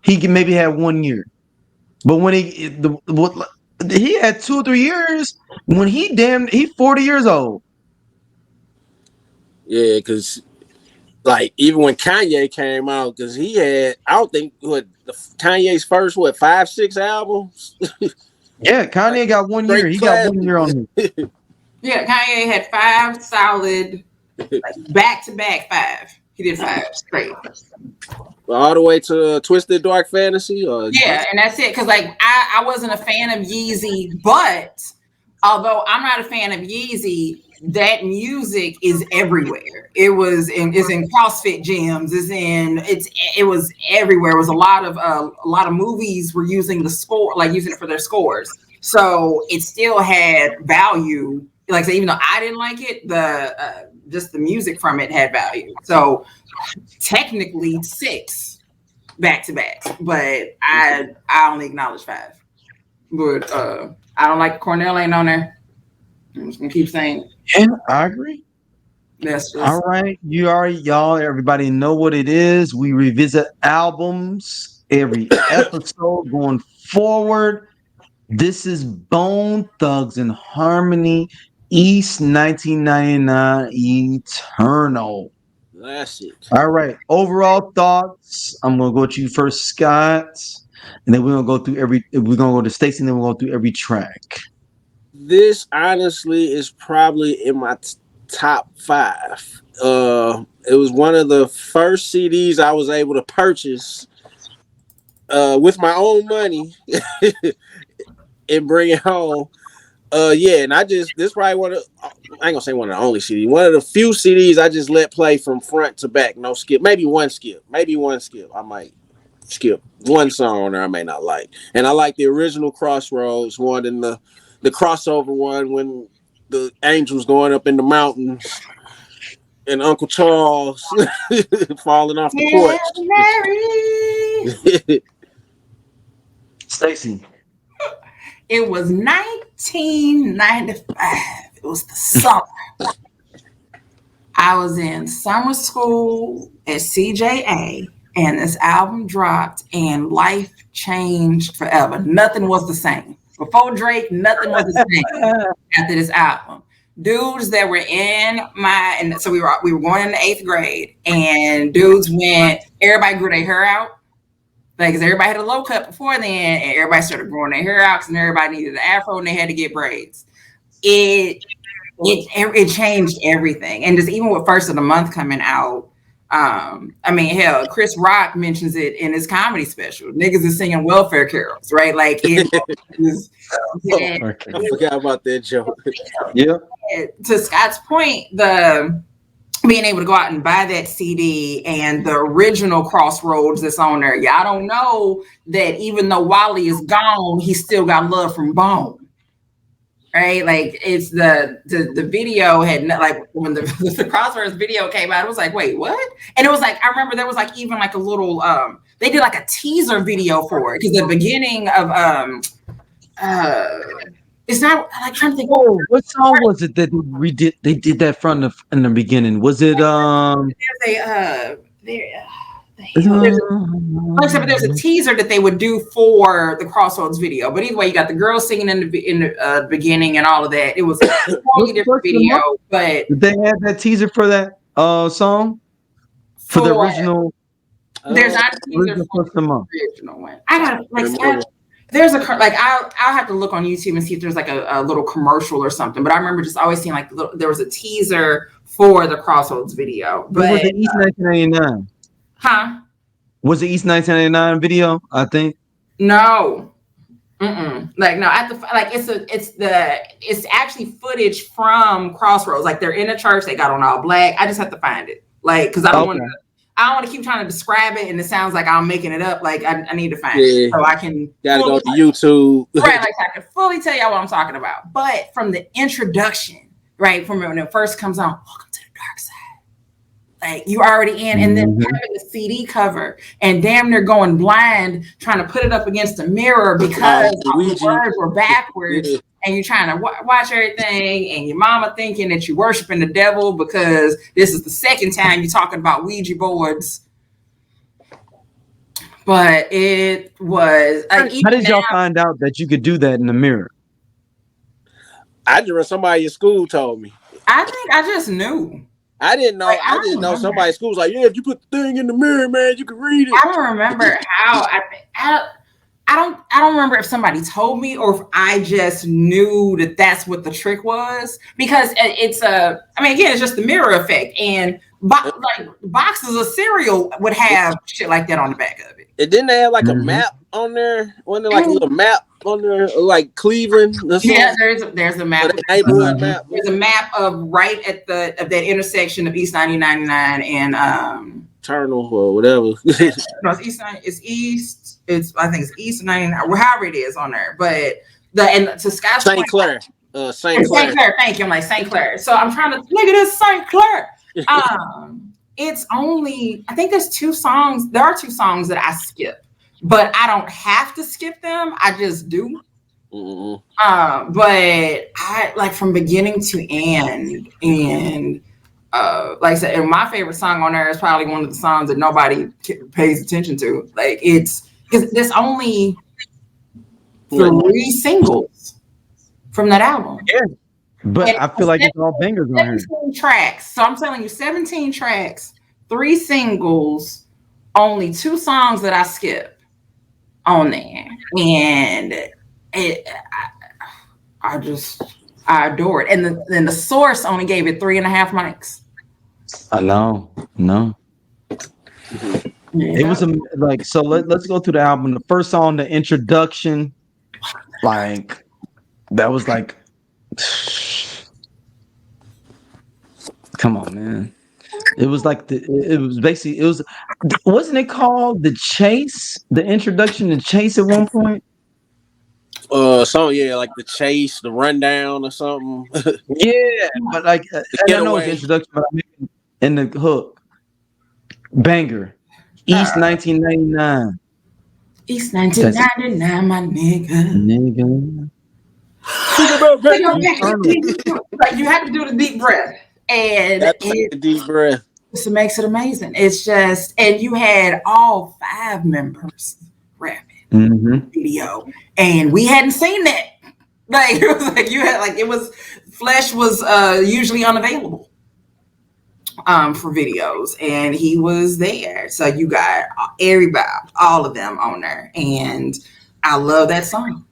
he maybe had 1 year, but when he had 2 or 3 years when he 40 years old. Yeah, because like even when Kanye came out, because he had Kanye's first 5-6 albums. Yeah, Kanye got 1 year. He got 1 year on him. Yeah, Kanye had 5 solid back-to-back 5. He did 5 straight. All the way to Twisted Dark Fantasy? Yeah, and that's it. Because like I wasn't a fan of Yeezy, but although I'm not a fan of Yeezy, that music is everywhere. It's in CrossFit gyms. It was everywhere. It was a lot of movies were using the score, like using it for their scores. So it still had value. Like I said, even though I didn't like it, just the music from it had value. So technically 6 back to back, but I only acknowledge 5. But I don't like Cornell ain't on there. I'm just gonna keep saying it. Yeah, I agree. That's just all right. Everybody know what it is. We revisit albums every episode going forward. This is Bone Thugs and Harmony, East 1999 Eternal. That's it. All right. Overall thoughts. I'm gonna go to you first, Scott, and then we're gonna go to Stacey, and then we'll go through every track. This honestly is probably in my top 5. It was one of the first CDs I was able to purchase with my own money and bring it home. And this probably I ain't gonna say one of the only CDs, one of the few CDs I just let play from front to back, no skip, maybe one skip. I might skip one song on there I may not like. And I like the original Crossroads one and the crossover one when the angels going up in the mountains and Uncle Charles falling off the porch. Stacey. It was 1995. It was the summer. I was in summer school at CJA, and this album dropped, and life changed forever. Nothing was the same. Before Drake, nothing was the same after this album. Dudes that were so we were going in the 8th grade, and dudes everybody grew their hair out. Like, cause everybody had a low cut before then, and everybody started growing their hair out, and everybody needed an afro, and they had to get braids. It changed everything, and just even with First of the Month coming out, Chris Rock mentions it in his comedy special. Niggas is singing welfare carols, right? Like it was. I forgot about that joke. Yeah. To Scott's point, being able to go out and buy that CD and the original Crossroads that's on there. Y'all don't know that even though Wally is gone, he still got love from Bone. Right? Like it's the video had like when the Crossroads video came out, it was like, wait, what? And it was like, I remember there was like even like a little they did like a teaser video for it because the beginning of it's not like trying to think. Oh, what song was it that they did that in the beginning? Was it there's a teaser that they would do for the Crossroads video. But either way, you got the girls singing in the beginning and all of that. It was a totally different video. But did they have that teaser for that song for the original? There's not a teaser for the original one. I gotta there's I'll have to look on YouTube and see if there's like a little commercial or something. But I remember just always seeing like there was a teaser for the Crossroads video. But was it East 1999? Huh? Was it East 1999 video? I think. No. Like no, it's actually footage from Crossroads. Like they're in a church, they got on all black. I just have to find it. Like because I don't want to keep trying to describe it, and it sounds like I'm making it up. Like I need to find it so I can. Gotta go to YouTube, right? Like I can fully tell y'all what I'm talking about. But from the introduction, right, from when it first comes on, welcome to the dark side. Like you already in, and then having the CD cover and damn near going blind trying to put it up against the mirror because the words were backwards. And you're trying to watch everything, and your mama thinking that you're worshiping the devil because this is the second time you're talking about Ouija boards. But it was. How did y'all find out that you could do that in the mirror? Somebody at school told me. I think I just knew. I didn't know. I didn't know somebody at school was like, yeah, if you put the thing in the mirror, man, you can read it. I don't remember how. I don't remember if somebody told me or if I just knew that that's what the trick was, because it's I mean, again, it's just the mirror effect, and like boxes of cereal would have shit like that on the back of it. And didn't they have like a map on there? Wasn't there like a little map on there, like Cleveland or something? Yeah, there's a map. Neighborhood map. There's a map of right at that intersection of East 99 and Eternal or whatever. No, it's East. It's East. I think it's East 99, however it is on there. But to Scott's St. Clair. St. Clair. Thank you. I'm like St. Clair. So I'm trying to look at this St. Clair. It's only, I think there's 2 songs. There are 2 songs that I skip, but I don't have to skip them. I just do. But I like from beginning to end, and like I said, and my favorite song on there is probably one of the songs that nobody pays attention to. Like it's because there's only 3 singles from that album. Yeah, but I feel like it's all bangers on here. 17 tracks. So I'm telling you, 17 tracks, 3 singles, only 2 songs that I skip on there, and I adore it. And then the Source only gave it 3.5 mics. I know. No. It was like, so let's go through the album. The first song, the introduction, like that was like, come on, man. It was like wasn't it called The Chase? The introduction to Chase at one point? Like The Chase, The Rundown or something. Yeah, but like I know it's the introduction, but I mean in the hook. Banger. East 1999. East 1999, my nigga. Like you have to do the deep breath. And deep breath. This makes it amazing. It's just, and you had all 5 members rapping video, and we hadn't seen that. Like it was like you had like it was Flesh was usually unavailable for videos, and he was there. So you got everybody, all of them on there, and I love that song.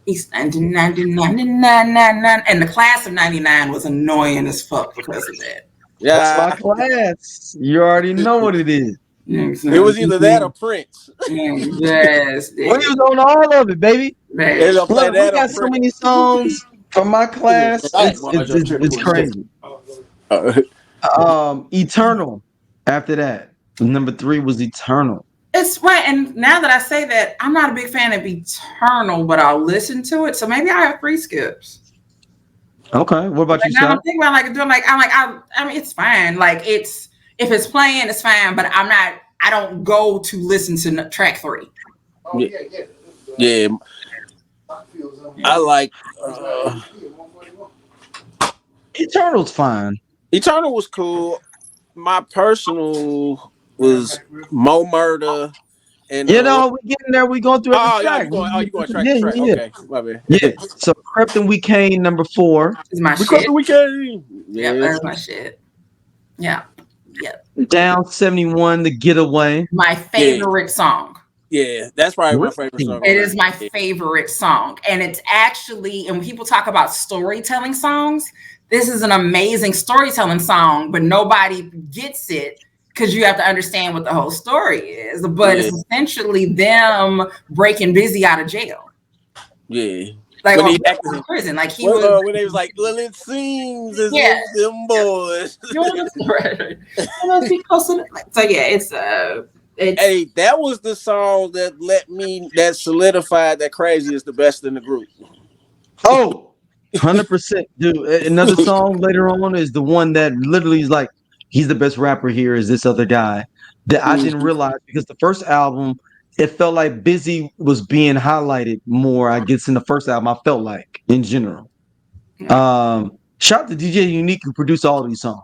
East 1999, and the class of 99 was annoying as fuck because of that. Yeah, that's my class. You already know what it is. It was either that or Prince. Yes, we was on all of it, baby. Look, we got so many songs from my class. It's crazy. Eternal. After that, number 3 was Eternal. It's right, and now that I say that, I'm not a big fan of Eternal, but I'll listen to it. So maybe I have 3 skips. Okay, what about you, Now I'm thinking about I mean, it's fine. Like if it's playing, it's fine. But I don't go to listen to track 3. Yeah. I like Eternal's fine. Eternal was cool. My personal was Mo Murder. And we getting there. We going through every track. You going track to track? Okay, my bad. Yeah. So Crept and We Came, number 4. Is my shit. Crept and We Came. Yeah, that's my shit. Yeah. Down 71, The Getaway. My favorite song. Yeah, that's probably my favorite song. It is my favorite song, and it's actually, and when people talk about storytelling songs, this is an amazing storytelling song, but nobody gets it. Because you have to understand what the whole story is, but it's essentially them breaking Busy out of jail. Yeah, like when he acted in prison, like he was when they was like, "Well, it seems as if them boys." So it's hey, that was the song that solidified that Crazy is the best in the group. Oh, 100%, dude. Another song later on is the one that literally is like, he's the best rapper here is this other guy that I didn't realize, because the first album, it felt like Busy was being highlighted more, I guess, in the first album, I felt like, in general. Shout out to DJ Unique who produced all these songs.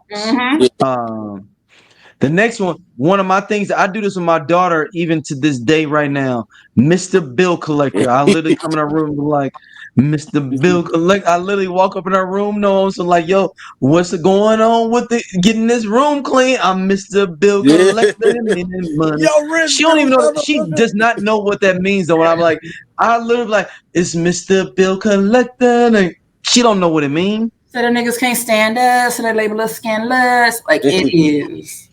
The next one of my things, I do this with my daughter even to this day right now, Mr. Bill Collector. I literally come in our room and be like, Mr. Bill collect. I literally walk up in her room, so like, yo, what's going on with getting this room clean? I'm Mr. Bill Yeah. collecting money. Yo, Rich, She don't even know. She does not know what that means though. When I'm like, I literally like, it's Mr. Bill collecting, and she don't know what it means. So the niggas can't stand us, so they label us scandalous. Like it is.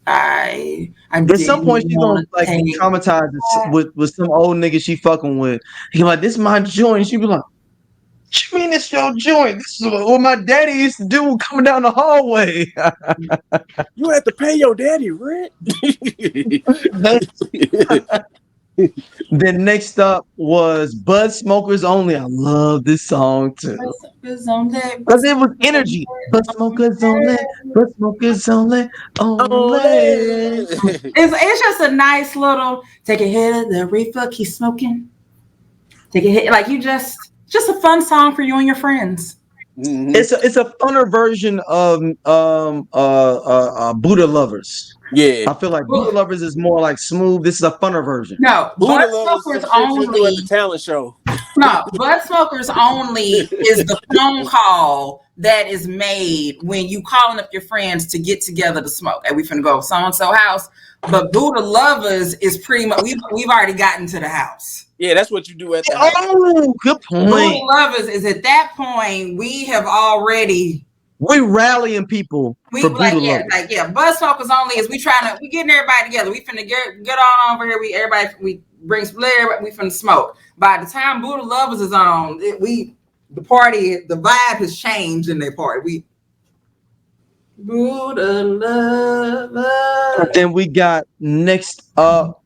At some point she's gonna like be traumatized with some old nigga she fucking with. He's like, this is my joint. She be like, what you mean it's your joint? This is what my daddy used to do coming down the hallway. You have to pay your daddy rent. Then next up was Bud Smokers Only. I love this song too. Because it was energy. Bud Smokers Only. Bud Smokers Only. It's just a nice little take a hit of the reefer, keep smoking. Take a hit. Like just a fun song for you and your friends. Mm-hmm. It's a funner version of Buddha Lovers. Yeah, I feel like Buddha Lovers is more like smooth. This is a funner version. No, Buddha Lovers only you do at the talent show. No, Bud Smokers Only is the phone call that is made when you calling up your friends to get together to smoke. And we finna go so and so house. But Buddha Lovers is pretty much we've already gotten to the house. Yeah, that's what you do at the house. Oh, good point. Buddha Lovers is at that point we have already. We rallying people for Buddha Lovers. Bud Smokers Only is we getting everybody together. We finna get on over here. We bring some liquor. We finna smoke. By the time Buddha Lovers is on, the vibe has changed in their party. Buddha Lovers. And then we got next up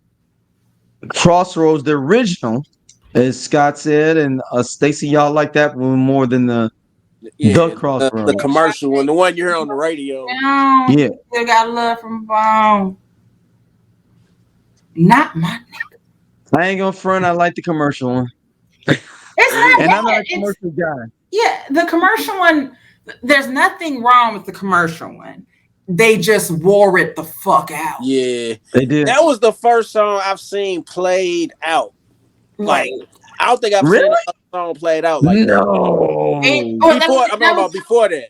Crossroads, the original, as Scott said, and Stacy, y'all like that one more than the Crossroads. The commercial one, the one you hear on the radio. Yeah. Still got love from Bone. Not my nigga. I ain't gonna front. I like the commercial one. I'm not a commercial guy. Yeah, the commercial one. There's nothing wrong with the commercial one. They just wore it the fuck out. Yeah, they did. That was the first song I've seen played out. Like I don't think I've seen a song played out like that. Before that.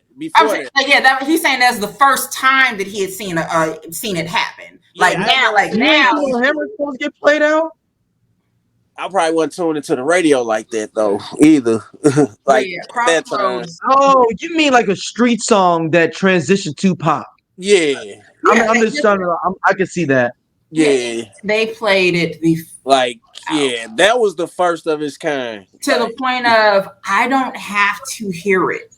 He's saying that's the first time that he had seen it happen. Like now. Hammer's supposed to get played out. I probably wasn't tuned into the radio like that though either. That time. Oh, you mean like a street song that transitioned to pop? Yeah. I'm just trying to. I can see that. Yeah. They played it that was the first of its kind. To the point of I don't have to hear it.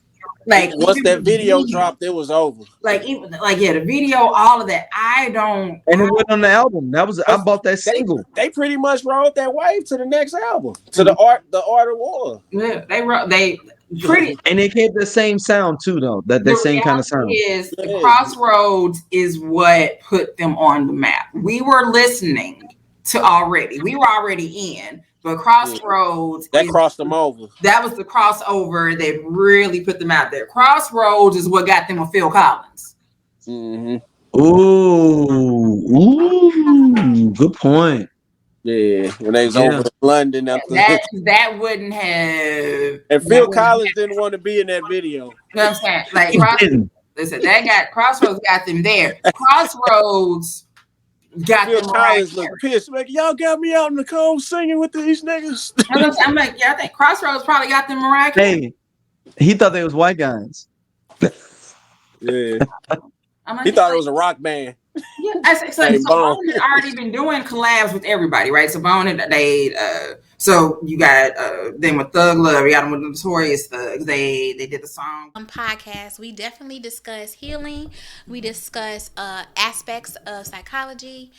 Like once that video dropped, it was over. The video, all of that. I don't. And it went on the album. I bought that single. They pretty much rode that wave to the next album, to the art of war. Yeah, they pretty. And they kept the same sound too, though. That same kind of sound. The Crossroads is what put them on the map. We were listening to already. We were already in. But Crossroads crossed them over. That was the crossover that really put them out there. Crossroads is what got them a Phil Collins. Mm-hmm. Ooh, good point. Yeah, when they was over in London after that wouldn't have. And Phil Collins didn't want to be in that video. You know what I'm saying? Listen, Crossroads got them there. Crossroads. Got Phil Collins look pissed. Like, y'all got me out in the cold singing with these niggas. I'm like, I think Crossroads probably got them Mariah Carey. Hey, he thought they was white guys. Yeah. He thought it was a rock band. Yeah, so Bone had already been doing collabs with everybody, right? So Bone so you got them with Thug Love, you got them with the Notorious Thugs. They did the song. Podcast, we definitely discuss healing. We discuss aspects of psychology.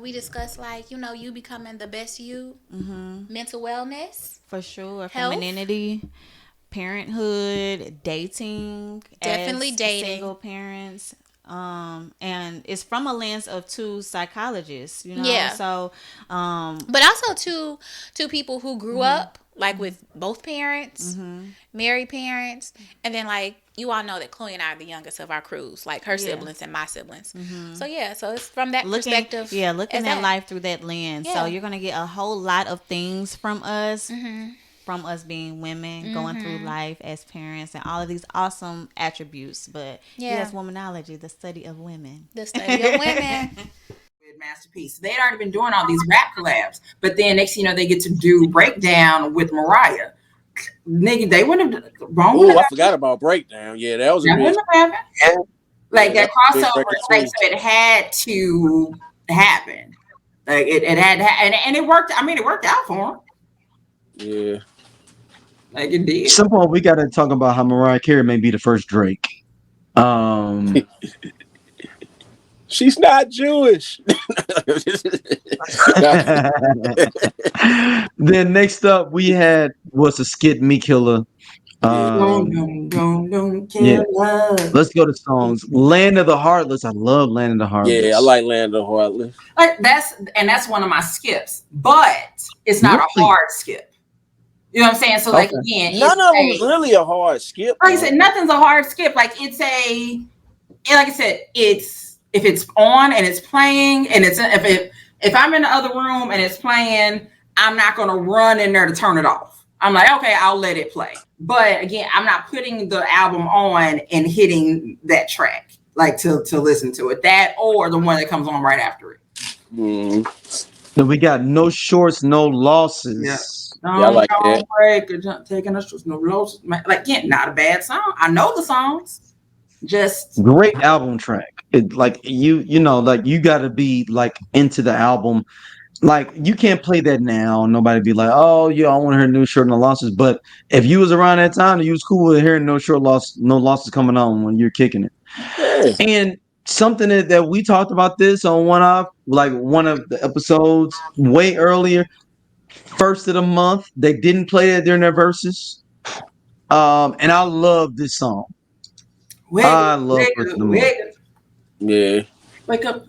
We discuss you becoming the best you, mental wellness, for sure, health, femininity, parenthood, dating, definitely dating, single parents. And it's from a lens of two psychologists, Yeah. So, but also two people who grew up with both parents, married parents, and then you all know that Chloe and I are the youngest of our crews, her siblings and my siblings. So it's from that perspective. Yeah, looking at life through that lens. Yeah. So you're gonna get a whole lot of things from us. from us being women, going through life as parents, and all of these awesome attributes. But yes, womanology, the study of women. The study of women. Masterpiece. They'd already been doing all these rap collabs, but then next thing you know, they get to do Breakdown with Mariah. Nigga, they wouldn't have wrong. Oh, I forgot about Breakdown. Yeah, that was a big. Like that crossover, like so it had to happen. Like it had to and it worked. I mean, it worked out for him. Yeah. Like it did. At some point, we got to talk about how Mariah Carey may be the first Drake. She's not Jewish. Then next up, we had was a skit Me Killer. Yeah. Let's go to songs. Land of the Heartless. I love Land of the Heartless. Yeah, I like Land of the Heartless. Like that's one of my skips, but it's not a hard skip. You know what I'm saying? So like again, none of them is really a hard skip. Like I said, nothing's a hard skip. Like it's like I said, it's if it's on and it's playing, and it's if I'm in the other room and it's playing, I'm not gonna run in there to turn it off. I'm like, okay, I'll let it play. But again, I'm not putting the album on and hitting that track like to listen to it. That or the one that comes on right after it. Then we got No Shorts, No Losses. Yeah. I like that. Break, taking us no losses. Like, yeah, not a bad song. I know the songs. Just great album track. It like you know, like you got to be like into the album. Like you can't play that now. Nobody be like, oh yeah, I want to hear No Short No Losses. But if you was around that time, you was cool with hearing No Losses coming on when you're kicking it. Yeah. And something that we talked about this on one of the episodes way earlier. First of the month, they didn't play it during their verses. And I love this song. I love First of the Month. Yeah. Wake up.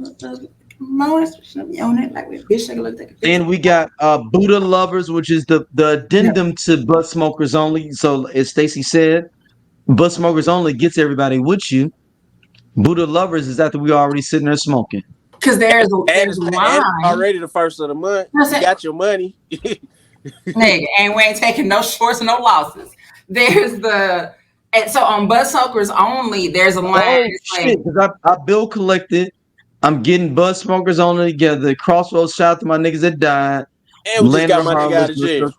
And we got Buddha Lovers, which is the addendum to Butt Smokers Only. So as Stacey said, Butt Smokers Only gets everybody with you. Buddha Lovers is after we already sitting there smoking. Because there's a line already the first of the month. You got your money. Nigga, and we ain't taking no shorts and no losses. There's and so on Butt Smokers Only, there's a line. Because I bill collected. I'm getting Butt Smokers Only together. Crossroads, shout out to my niggas that died. And we just got my nigga out of jail.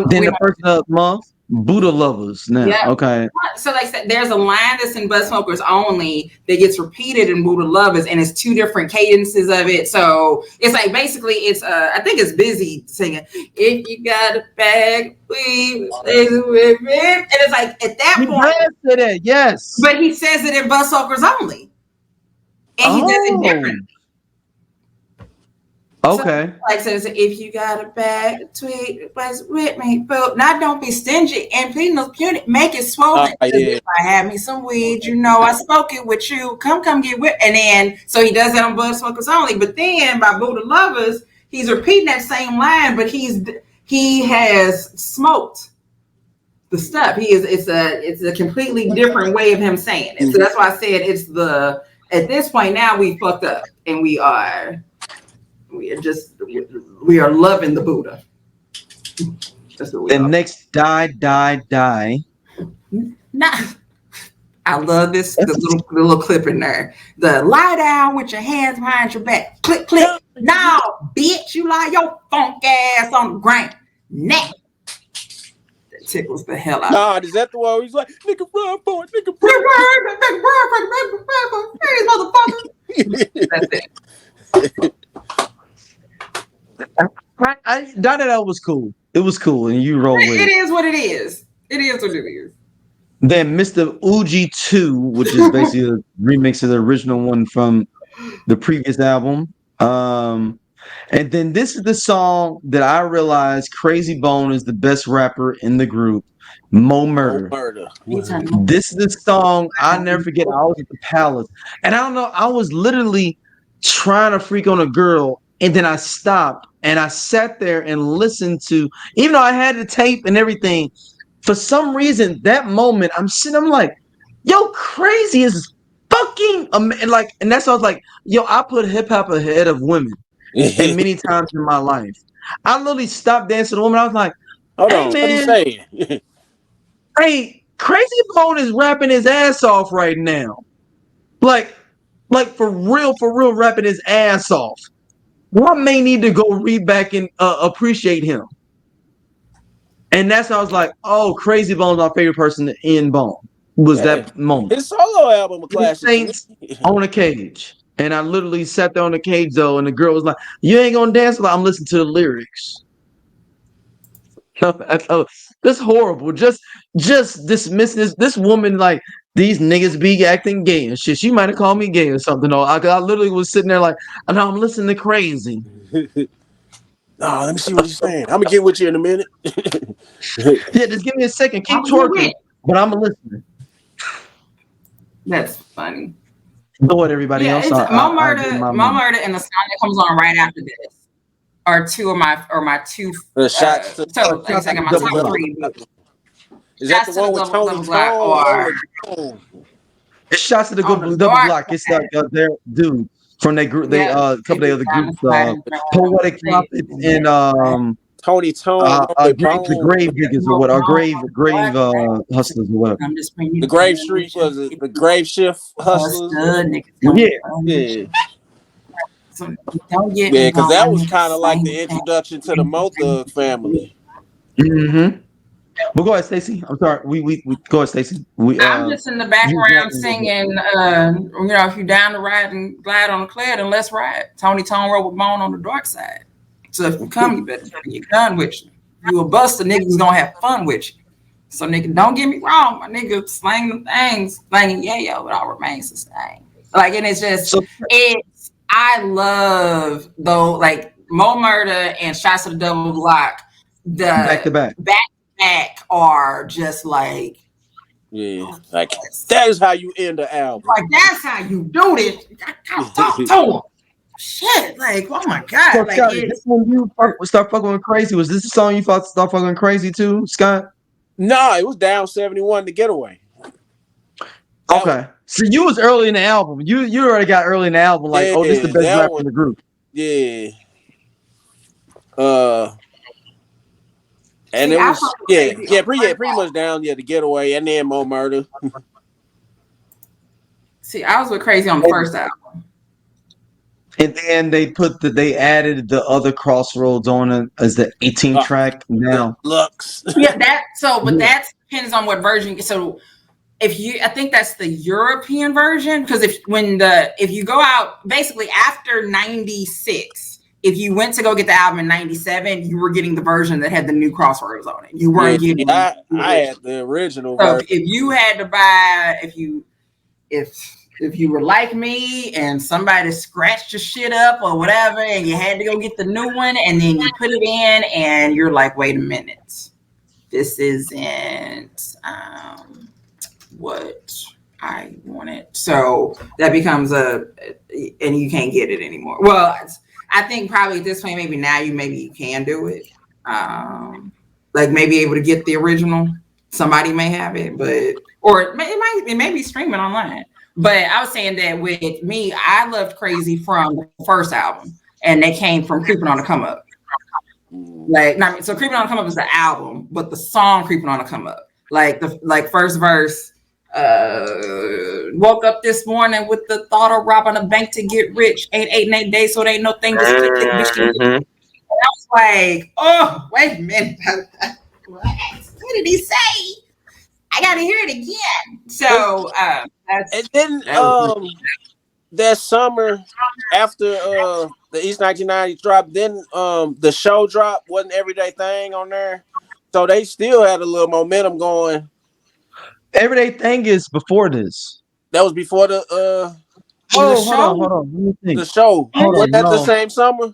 Then the first of the month, Buddha Lovers. Now, yeah. Okay. So like I said, there's a line that's in Butt Smokers Only that gets repeated in Buddha Lovers, and it's two different cadences of it. So it's like basically it's I think it's Busy singing. If you got a bag, please stay with me. And it's like at that point, said it, yes. But he says it in Butt Smokers Only. And he does it different. Okay. So, like says, if you got a bag, tweet was with me, but now don't be stingy and please no puny, make it swollen. If I had me some weed, you know, I spoke it with you. Come get with, and then so he does that on Butt Smokers Only. But then by Buddha Lovers, he's repeating that same line, but he has smoked the stuff. It's a completely different way of him saying it. So that's why I said at this point now we fucked up and we are loving the Buddha. And next, Die. Nah, I love this the little clip in there. The lie down with your hands behind your back. Click. Now, bitch, you lie your funk ass on the ground. Neck. That tickles the hell out. Nah, is that the one where he's like, nigga run for it, nigga run. That's it. That was cool. It was cool, and you roll with it. It is what it is. It is what it is. Then Mr. Uji 2, which is basically a remix of the original one from the previous album. And then this is the song that I realized Crazy Bone is the best rapper in the group, Mo Murder. This is the song I'll never forget. I was at the Palace, and I don't know, I was literally trying to freak on a girl, and then I stopped and I sat there and listened to, even though I had the tape and everything, for some reason that moment I'm like, yo, Crazy is fucking and that's why I was like, yo, I put hip hop ahead of women and many times in my life. I literally stopped dancing to a woman. I was like, Hold Hey on, what he man, saying? hey, Crazy Bone is rapping his ass off right now. Like for real, rapping his ass off. One may need to go read back and appreciate him. And that's how I was like, oh, Crazy Bone's my favorite person in Bone. Was Yeah. that moment. His solo album a His classic to me. Saints on a cage. And I literally sat there on the cage though, and the girl was like, "You ain't gonna dance?" I'm listening to the lyrics. That's horrible. Just dismissing this woman like these niggas be acting gay and shit. She might have called me gay or something. Or I literally was sitting there like, "No, I'm listening to Crazy." Let me see what he's saying. I'm gonna get with you in a minute. Yeah, just give me a second. Keep I'm gonna twerking, but I'm listening. That's funny. Go ahead, everybody Yeah, else. it's Mo Murder, my Mo Murder, and the song that comes on right after this are two of my two. Shots to So like I said, I got my Double top Glock. three. But Is that the Shots to the one with double Tony Glock Tone or or It's shots to the on the double dark block. It's side. their dude from their group. They Yep, couple of they the get other down the groups. side and Poetic Prophets and Tony Tone, Rolling the Bone. grave diggers or what? Or grave hustlers or whatever. I'm just bringing The you Grave Street was it? The Grave Shift Hustlers. Yeah. Yeah. So don't get Yeah, me because wrong. that I was need to kind of like slang the introduction to the Mo Thug family. Mm-hmm. But go ahead, Stacey. I'm sorry. We go ahead, Stacey. I'm just in the background singing, if you're down to ride and glide on the clear, then let's ride. Tony Tone roll with Bone on the dark side. So if you come, you better bring your gun with you. If you a buster, niggas gonna have fun with you. So nigga, don't get me wrong, my nigga slang them things, slanging yayo, but all remains the same. Like, and it's just, I love though, like Mo Murder and Shots of the Double Block, the back to back are just like, Yeah, like that is how you end the album. like that's how you do this. Talk to him. Shit, like oh my god, So, like Scott, is this when you start fucking with Crazy? Was this the song you thought start fucking with Crazy too, Scott? No, it was Down 71, The Getaway. Okay, so you was early in the album. You already got early in the album. Like, oh, this is the best that rapper one, in the group. Yeah. And See, it was pretty much Down, The Getaway, and then Mo Murder. See, I was with Crazy on the first album. And then they added the other Crossroads on it as the 18 track now. Lux. Yeah, that depends on what version. So I think that's the European version, because if you go out basically after 96, if you went to go get the album in 97, you were getting the version that had the new Crossroads on it. You weren't getting. I had the original So version. if you had to buy, if you were like me and somebody scratched your shit up or whatever, and you had to go get the new one, and then you put it in, and you're like, wait a minute, this isn't what I wanted. So that becomes and you can't get it anymore. Well, I think probably at this point, maybe now you can do it. Like maybe able to get the original. Somebody may have it, or it may be streaming online. But I was saying that with me, I loved Crazy from the first album, and they came from Creeping on the Come Up. So Creeping on the Come Up is the album, but the song Creeping on the Come Up, like first verse, woke up this morning with the thought of robbing a bank to get rich. Ain't 8 and 8 days, so it ain't no thing. Just click, click, bitch. And I was like, oh, wait a minute. What did he say? I gotta hear it again. So and then that summer after the East 1990 drop, then the show drop wasn't Everyday Thing on there, so they still had a little momentum going. Everyday Thing is before this. That was before the hold on. Let me think. The show was that the same summer?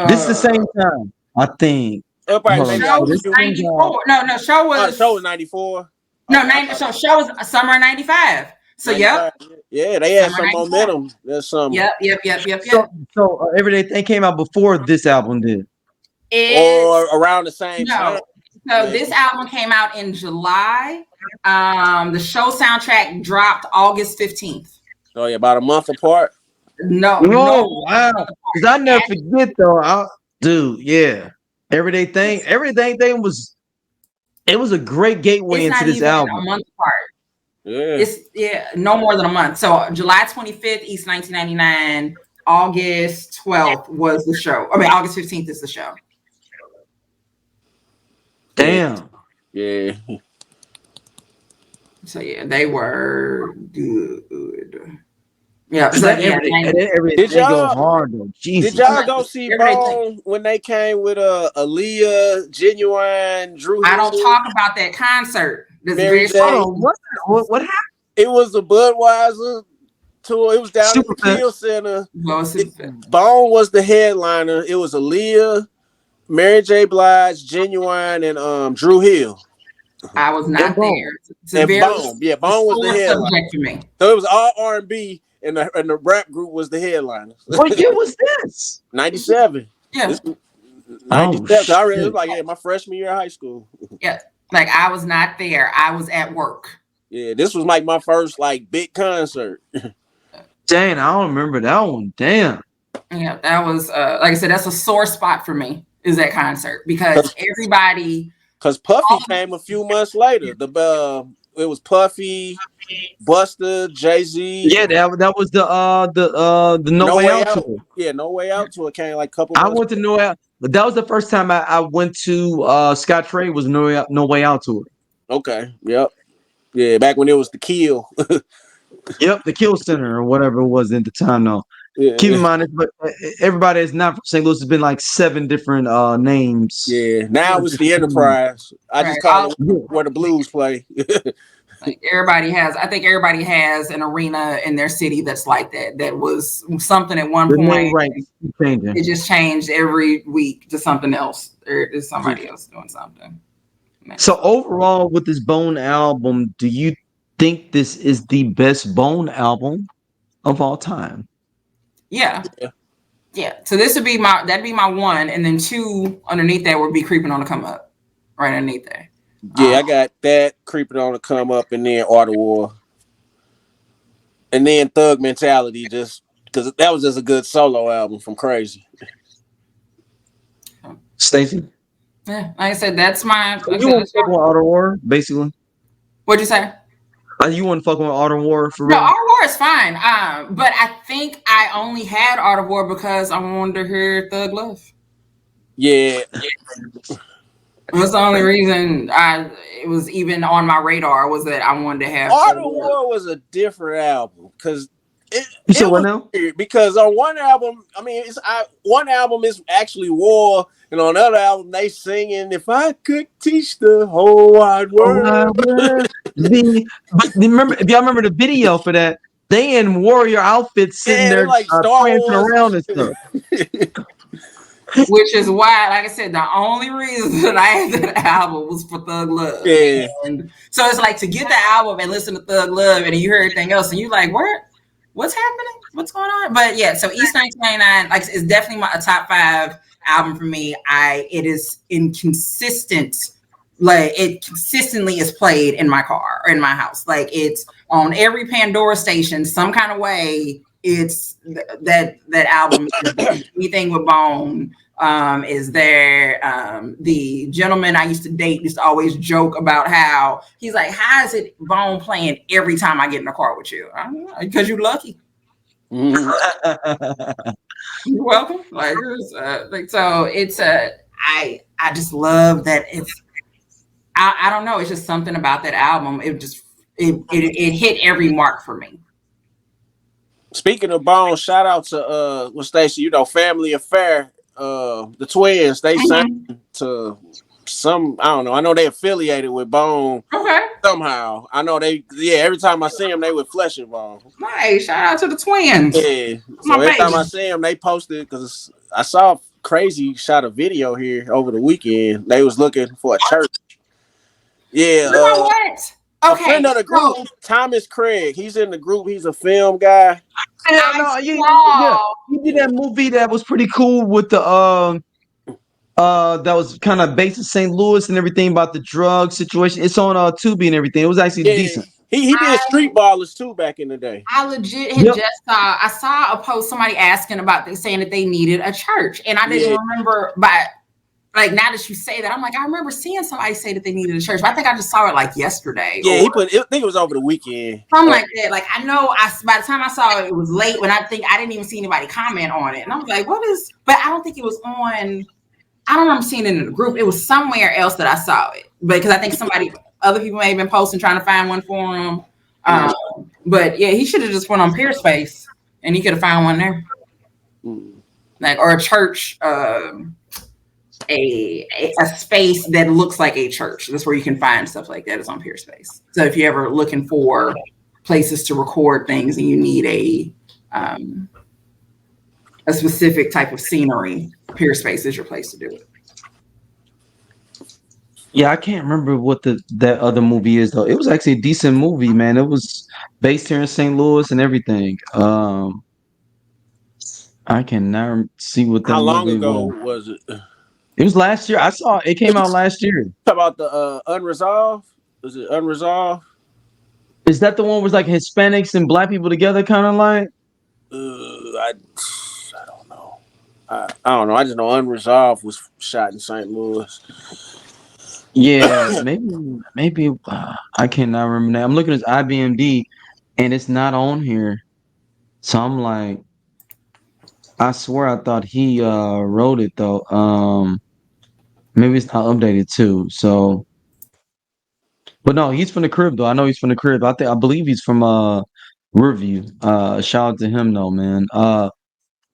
This is the same time, I think. Show was 94. No, show was. Show was 94. So show was summer of 95. So 95. Yeah, they had some momentum that summer. Yep. So Everyday Thing came out before this album did, or around the same time. So this album came out in July. The show soundtrack dropped August 15th. Oh yeah, about a month apart. No. Wow. Because I never forget though, dude. Yeah. Everyday thing was a great gateway It's into not this even album. a month apart. Yeah. It's no more than a month. So July 25th, East 1999. August 12th was the show. I mean, August 15th is the show. Damn. Yeah. So yeah, they were good. Yeah. Cause So that yeah, Did they go y'all hard though. Jesus. did y'all go see Bone when they came with Aaliyah, Genuine, Drew I don't Hill, talk about that concert. This Mary very J? short. What happened? It was a Budweiser tour. It was down at the Superfest. Kill Center. No, Bone was the headliner. It was Aaliyah, Mary J. Blige, Genuine, and Drew Hill. I was not there. It's a And very Bone. Yeah, Bone was the sore headliner. subject for me. So it was all R&B, and the rap group was the headliner. What year was this? 97. Yeah. 97. I read it was like my freshman year of high school. Yeah. Like I was not there. I was at work. Yeah, this was like my first like big concert. Dang, I don't remember that one. Damn. Yeah, that was like I said, that's a sore spot for me, is that concert. Because everybody Puffy came a few months later. It was Puffy, Busta, Jay-Z. Yeah, that was the No Way Out tour. Yeah, No Way Out tour came like a couple I months. went to No Way Out, but that was the first time I went to Scott Trey was No Way Out tour. Okay. Yep. Yeah, back when it was the Kill. Yep, the Kill Center or whatever it was at the time. Though, Yeah. keep in mind, but everybody that's not from St. Louis has been like 7 different names. Yeah, now it's the Enterprise. I just call it where the Blues play. Like I think everybody has an arena in their city that's like that. That was something at one point. Right, changing. It just changed every week to something else. There is somebody else doing something. So overall, with this Bone album, do you think this is the best Bone album of all time? Yeah. So this would be that'd be my 1, and then 2 underneath that would be Creeping on the Come Up, right underneath there. Yeah, I got that, Creeping on the Come Up, and then Art of War, and then Thug Mentality, just because that was just a good solo album from Crazy. Stacey? Yeah, like I said, that's my. So you want to fuck with Art of War, basically? What'd you say? You want to fuck with Art of War for No, real? Art of War is fine. But I think I only had Art of War because I wanted to hear Thug Love. Yeah. That's the only reason it was even on my radar, was that I wanted to have Art of War was a different album because it what was now? weird, because on one album, I mean, one album is actually war, and on another album they singing "If I Could Teach the Whole Wide World." But remember, if y'all remember the video for that, they in warrior outfits sitting there like Star prancing Wars around and stuff. Which is why, like I said, the only reason I had that album was for Thug Love. Yeah. And so it's like to get the album and listen to Thug Love, and then you hear everything else, and you like, what's happening? What's going on? But yeah, so East 1999, like, it's definitely a top 5 album for me. It is inconsistent. Like, it consistently is played in my car or in my house. Like, it's on every Pandora station, some kind of way. It's that album. Anything with Bone is there. The gentleman I used to date used to always joke about how he's like, how is it Bone playing every time I get in the car with you? I don't know, because you're lucky. You're welcome. Like so it's I just love that it's I don't know, it's just something about that album. It hit every mark for me. Speaking of Bone, shout out to Stacey, Family Affair, the twins. They sang to some, I don't know. I know they affiliated with Bone. Okay. Somehow. I know every time I see them, they with Flesh and Bone. Nice. Shout out to the twins. Yeah. So every time I see them, they posted, because I saw Crazy shot a video here over the weekend. They was looking for a church. Yeah. You know what? Okay. A friend of the group, Thomas Craig. He's in the group. He's a film guy. You did that movie that was pretty cool with the that was kind of based in St. Louis and everything about the drug situation. It's on Tubi and everything. It was actually decent. He did Street Ballers too back in the day. I legit had I saw a post, somebody asking about this, saying that they needed a church, and I didn't remember, but like now that you say that, I'm like, I remember seeing somebody say that they needed a church, but I think I just saw it like yesterday. Yeah, I think it was over the weekend. Something like that. Like I know by the time I saw it, it was late when I didn't even see anybody comment on it. And I was like, what is, but I don't think it was on, I don't remember seeing it in the group. It was somewhere else that I saw it. Because I think other people may have been posting trying to find one for him. But yeah, he should have just went on Peerspace and he could have found one there. Like, or a church, a space that looks like a church. That's where you can find stuff like that is on Peerspace. So if you're ever looking for places to record things and you need a specific type of scenery, Peerspace is your place to do it. Yeah, I can't remember what that other movie is though. It was actually a decent movie, man. It was based here in St. Louis and everything. I can now see what that How long movie ago was. was it? It was last year. I saw it. It came out last year. Talk about the Unresolved. Was it Unresolved? Is that the one where it's like Hispanics and black people together, kind of like? I don't know. I don't know. I just know Unresolved was shot in St. Louis. Yeah, maybe I cannot remember that. I'm looking at his IMDb, and it's not on here. So I'm like, I swear I thought he wrote it though. Maybe it's not updated too. So, but no, he's from the crib though. I know he's from the crib. I believe he's from Riverview. Shout out to him though, man. I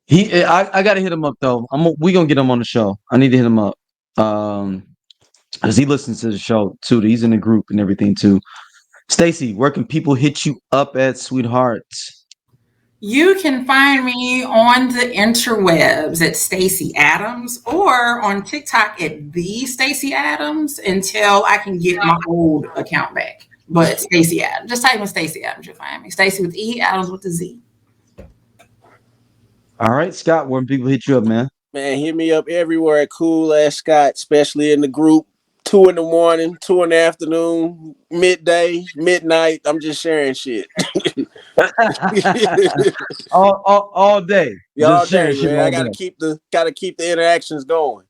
gotta hit him up though. We gonna get him on the show. I need to hit him up. Because he listens to the show too. He's in the group and everything too. Stacy, where can people hit you up at, sweethearts? You can find me on the interwebs at Stacey Adams or on TikTok at the Stacey Adams until I can get my old account back. But Stacey Adams, just type in Stacey Adams, you'll find me. Stacey with E, Adams with the Z. All right, Scott, where can people hit you up, man? Man, hit me up everywhere at Cool Ass Scott, especially in the group. 2 a.m, 2 p.m, midday, midnight. I'm just sharing shit. all day. Yeah, all Just sharing day, shit man. all I gotta day. keep the interactions going.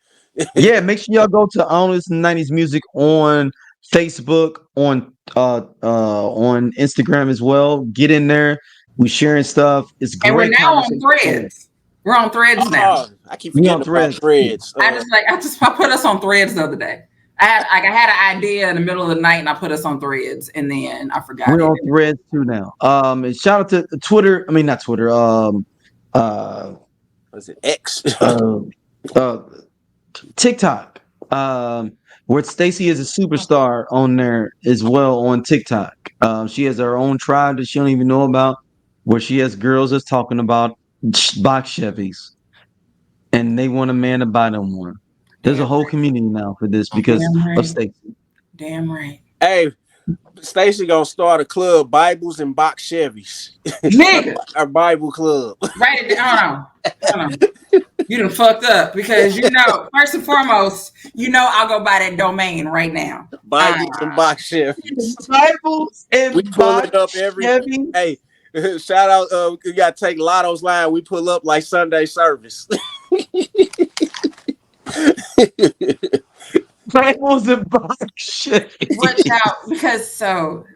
Yeah, make sure y'all go to I Only Listen to 90s Music on Facebook, on Instagram as well. Get in there. We sharing stuff. It's great. And we're now on Threads. We're on Threads now. I keep forgetting about Threads. I put us on Threads the other day. I had an idea in the middle of the night and I put us on Threads and then I forgot. We're on Threads too now. And shout out to Twitter. I mean, not Twitter. Was it X? TikTok. Where Stacy is a superstar on there as well on TikTok. She has her own tribe that she don't even know about, where she has girls that's talking about box Chevys, and they want a man to buy them one. There's a whole community now for this because of Stacy. Damn right. Hey, Stacy gonna start a club, Bibles and Box Chevys. Nigga. Our Bible club. Write it down. Hold on. You done fucked up because first and foremost, I'll go buy that domain right now. Bibles and Box Chevys. Bibles and we pull it up every Chevy. Hey, shout out, you gotta take Lotto's line. We pull up like Sunday service. Bibles and Box Chevy. Watch out, because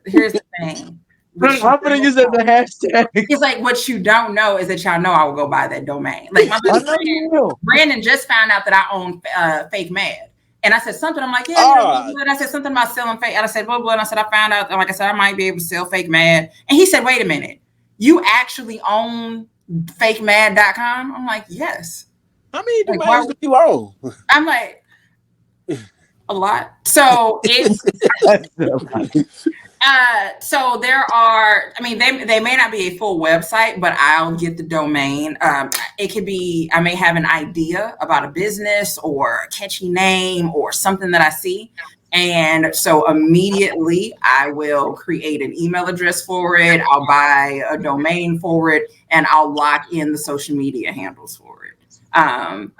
here's the thing. I'm gonna use that as a hashtag. It's like what you don't know is that y'all know I will go buy that domain. Like my best friend, Brandon just found out that I own Fake Mad. And I said something, I'm like, and I said something about selling fake. And I said, blah, blah. And I said, I found out, like I said, I might be able to sell Fake Mad. And he said, wait a minute, you actually own fakemad.com? I'm like, yes. How many domains do you own? I'm like, a lot. So it's so there are, they may not be a full website, but I'll get the domain. It could be, I may have an idea about a business or a catchy name or something that I see. And so immediately I will create an email address for it. I'll buy a domain for it and I'll lock in the social media handles for it.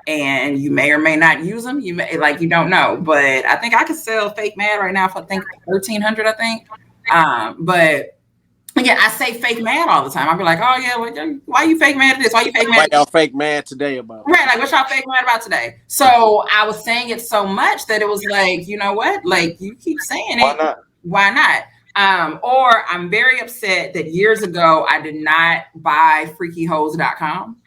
And you may or may not use them. You may, you don't know, but I think I could sell Fake Mad right now for, I think, $1,300, I think. But Yeah, I say fake mad all the time. I'll be like, oh yeah, well, why you fake mad at this? Why you fake mad? Why y'all fake mad today about? Right, like what y'all fake mad about today? So I was saying it so much that it was like, you know what? Like you keep saying it. Why not? Or I'm very upset that years ago I did not buy freakyhoes.com.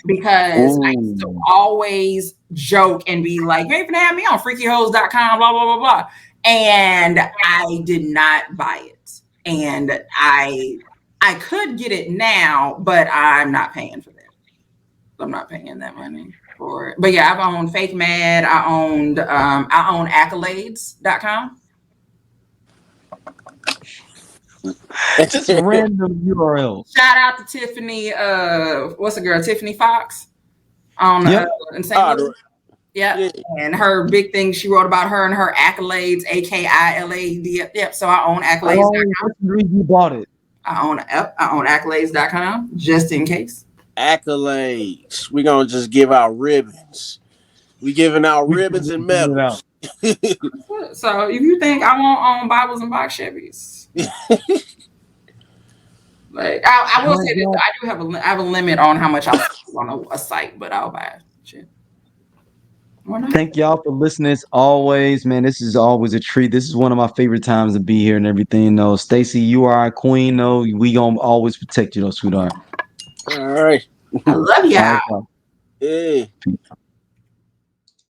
Because I used to always joke and be like, you ain't gonna have me on freakyhoes.com, blah, blah, blah, blah. And I did not buy it. And I could get it now, but I'm not paying for that. I'm not paying that money for it. But yeah, I've owned Fake Mad. I own accolades.com. Just random URL. Shout out to Tiffany, what's the girl? Tiffany Fox on in St. Louis. Yeah. And her big thing she wrote about her and her accolades, AKILAD. Yep. So I own accolades.com. What's the reason you bought it? I own accolades.com just in case. Accolades. We're gonna just give out ribbons. We giving out ribbons and medals. So if you think I won't own Bibles and box Chevys, like I will say this, I do have a limit on how much I'll on a site, but I'll buy shit. Thank y'all for listening as always, man. This is always a treat. This is one of my favorite times to be here and everything. No, Stacey, you are our queen. No, we gonna always protect you, though, sweetheart. All right. I love y'all. Hey.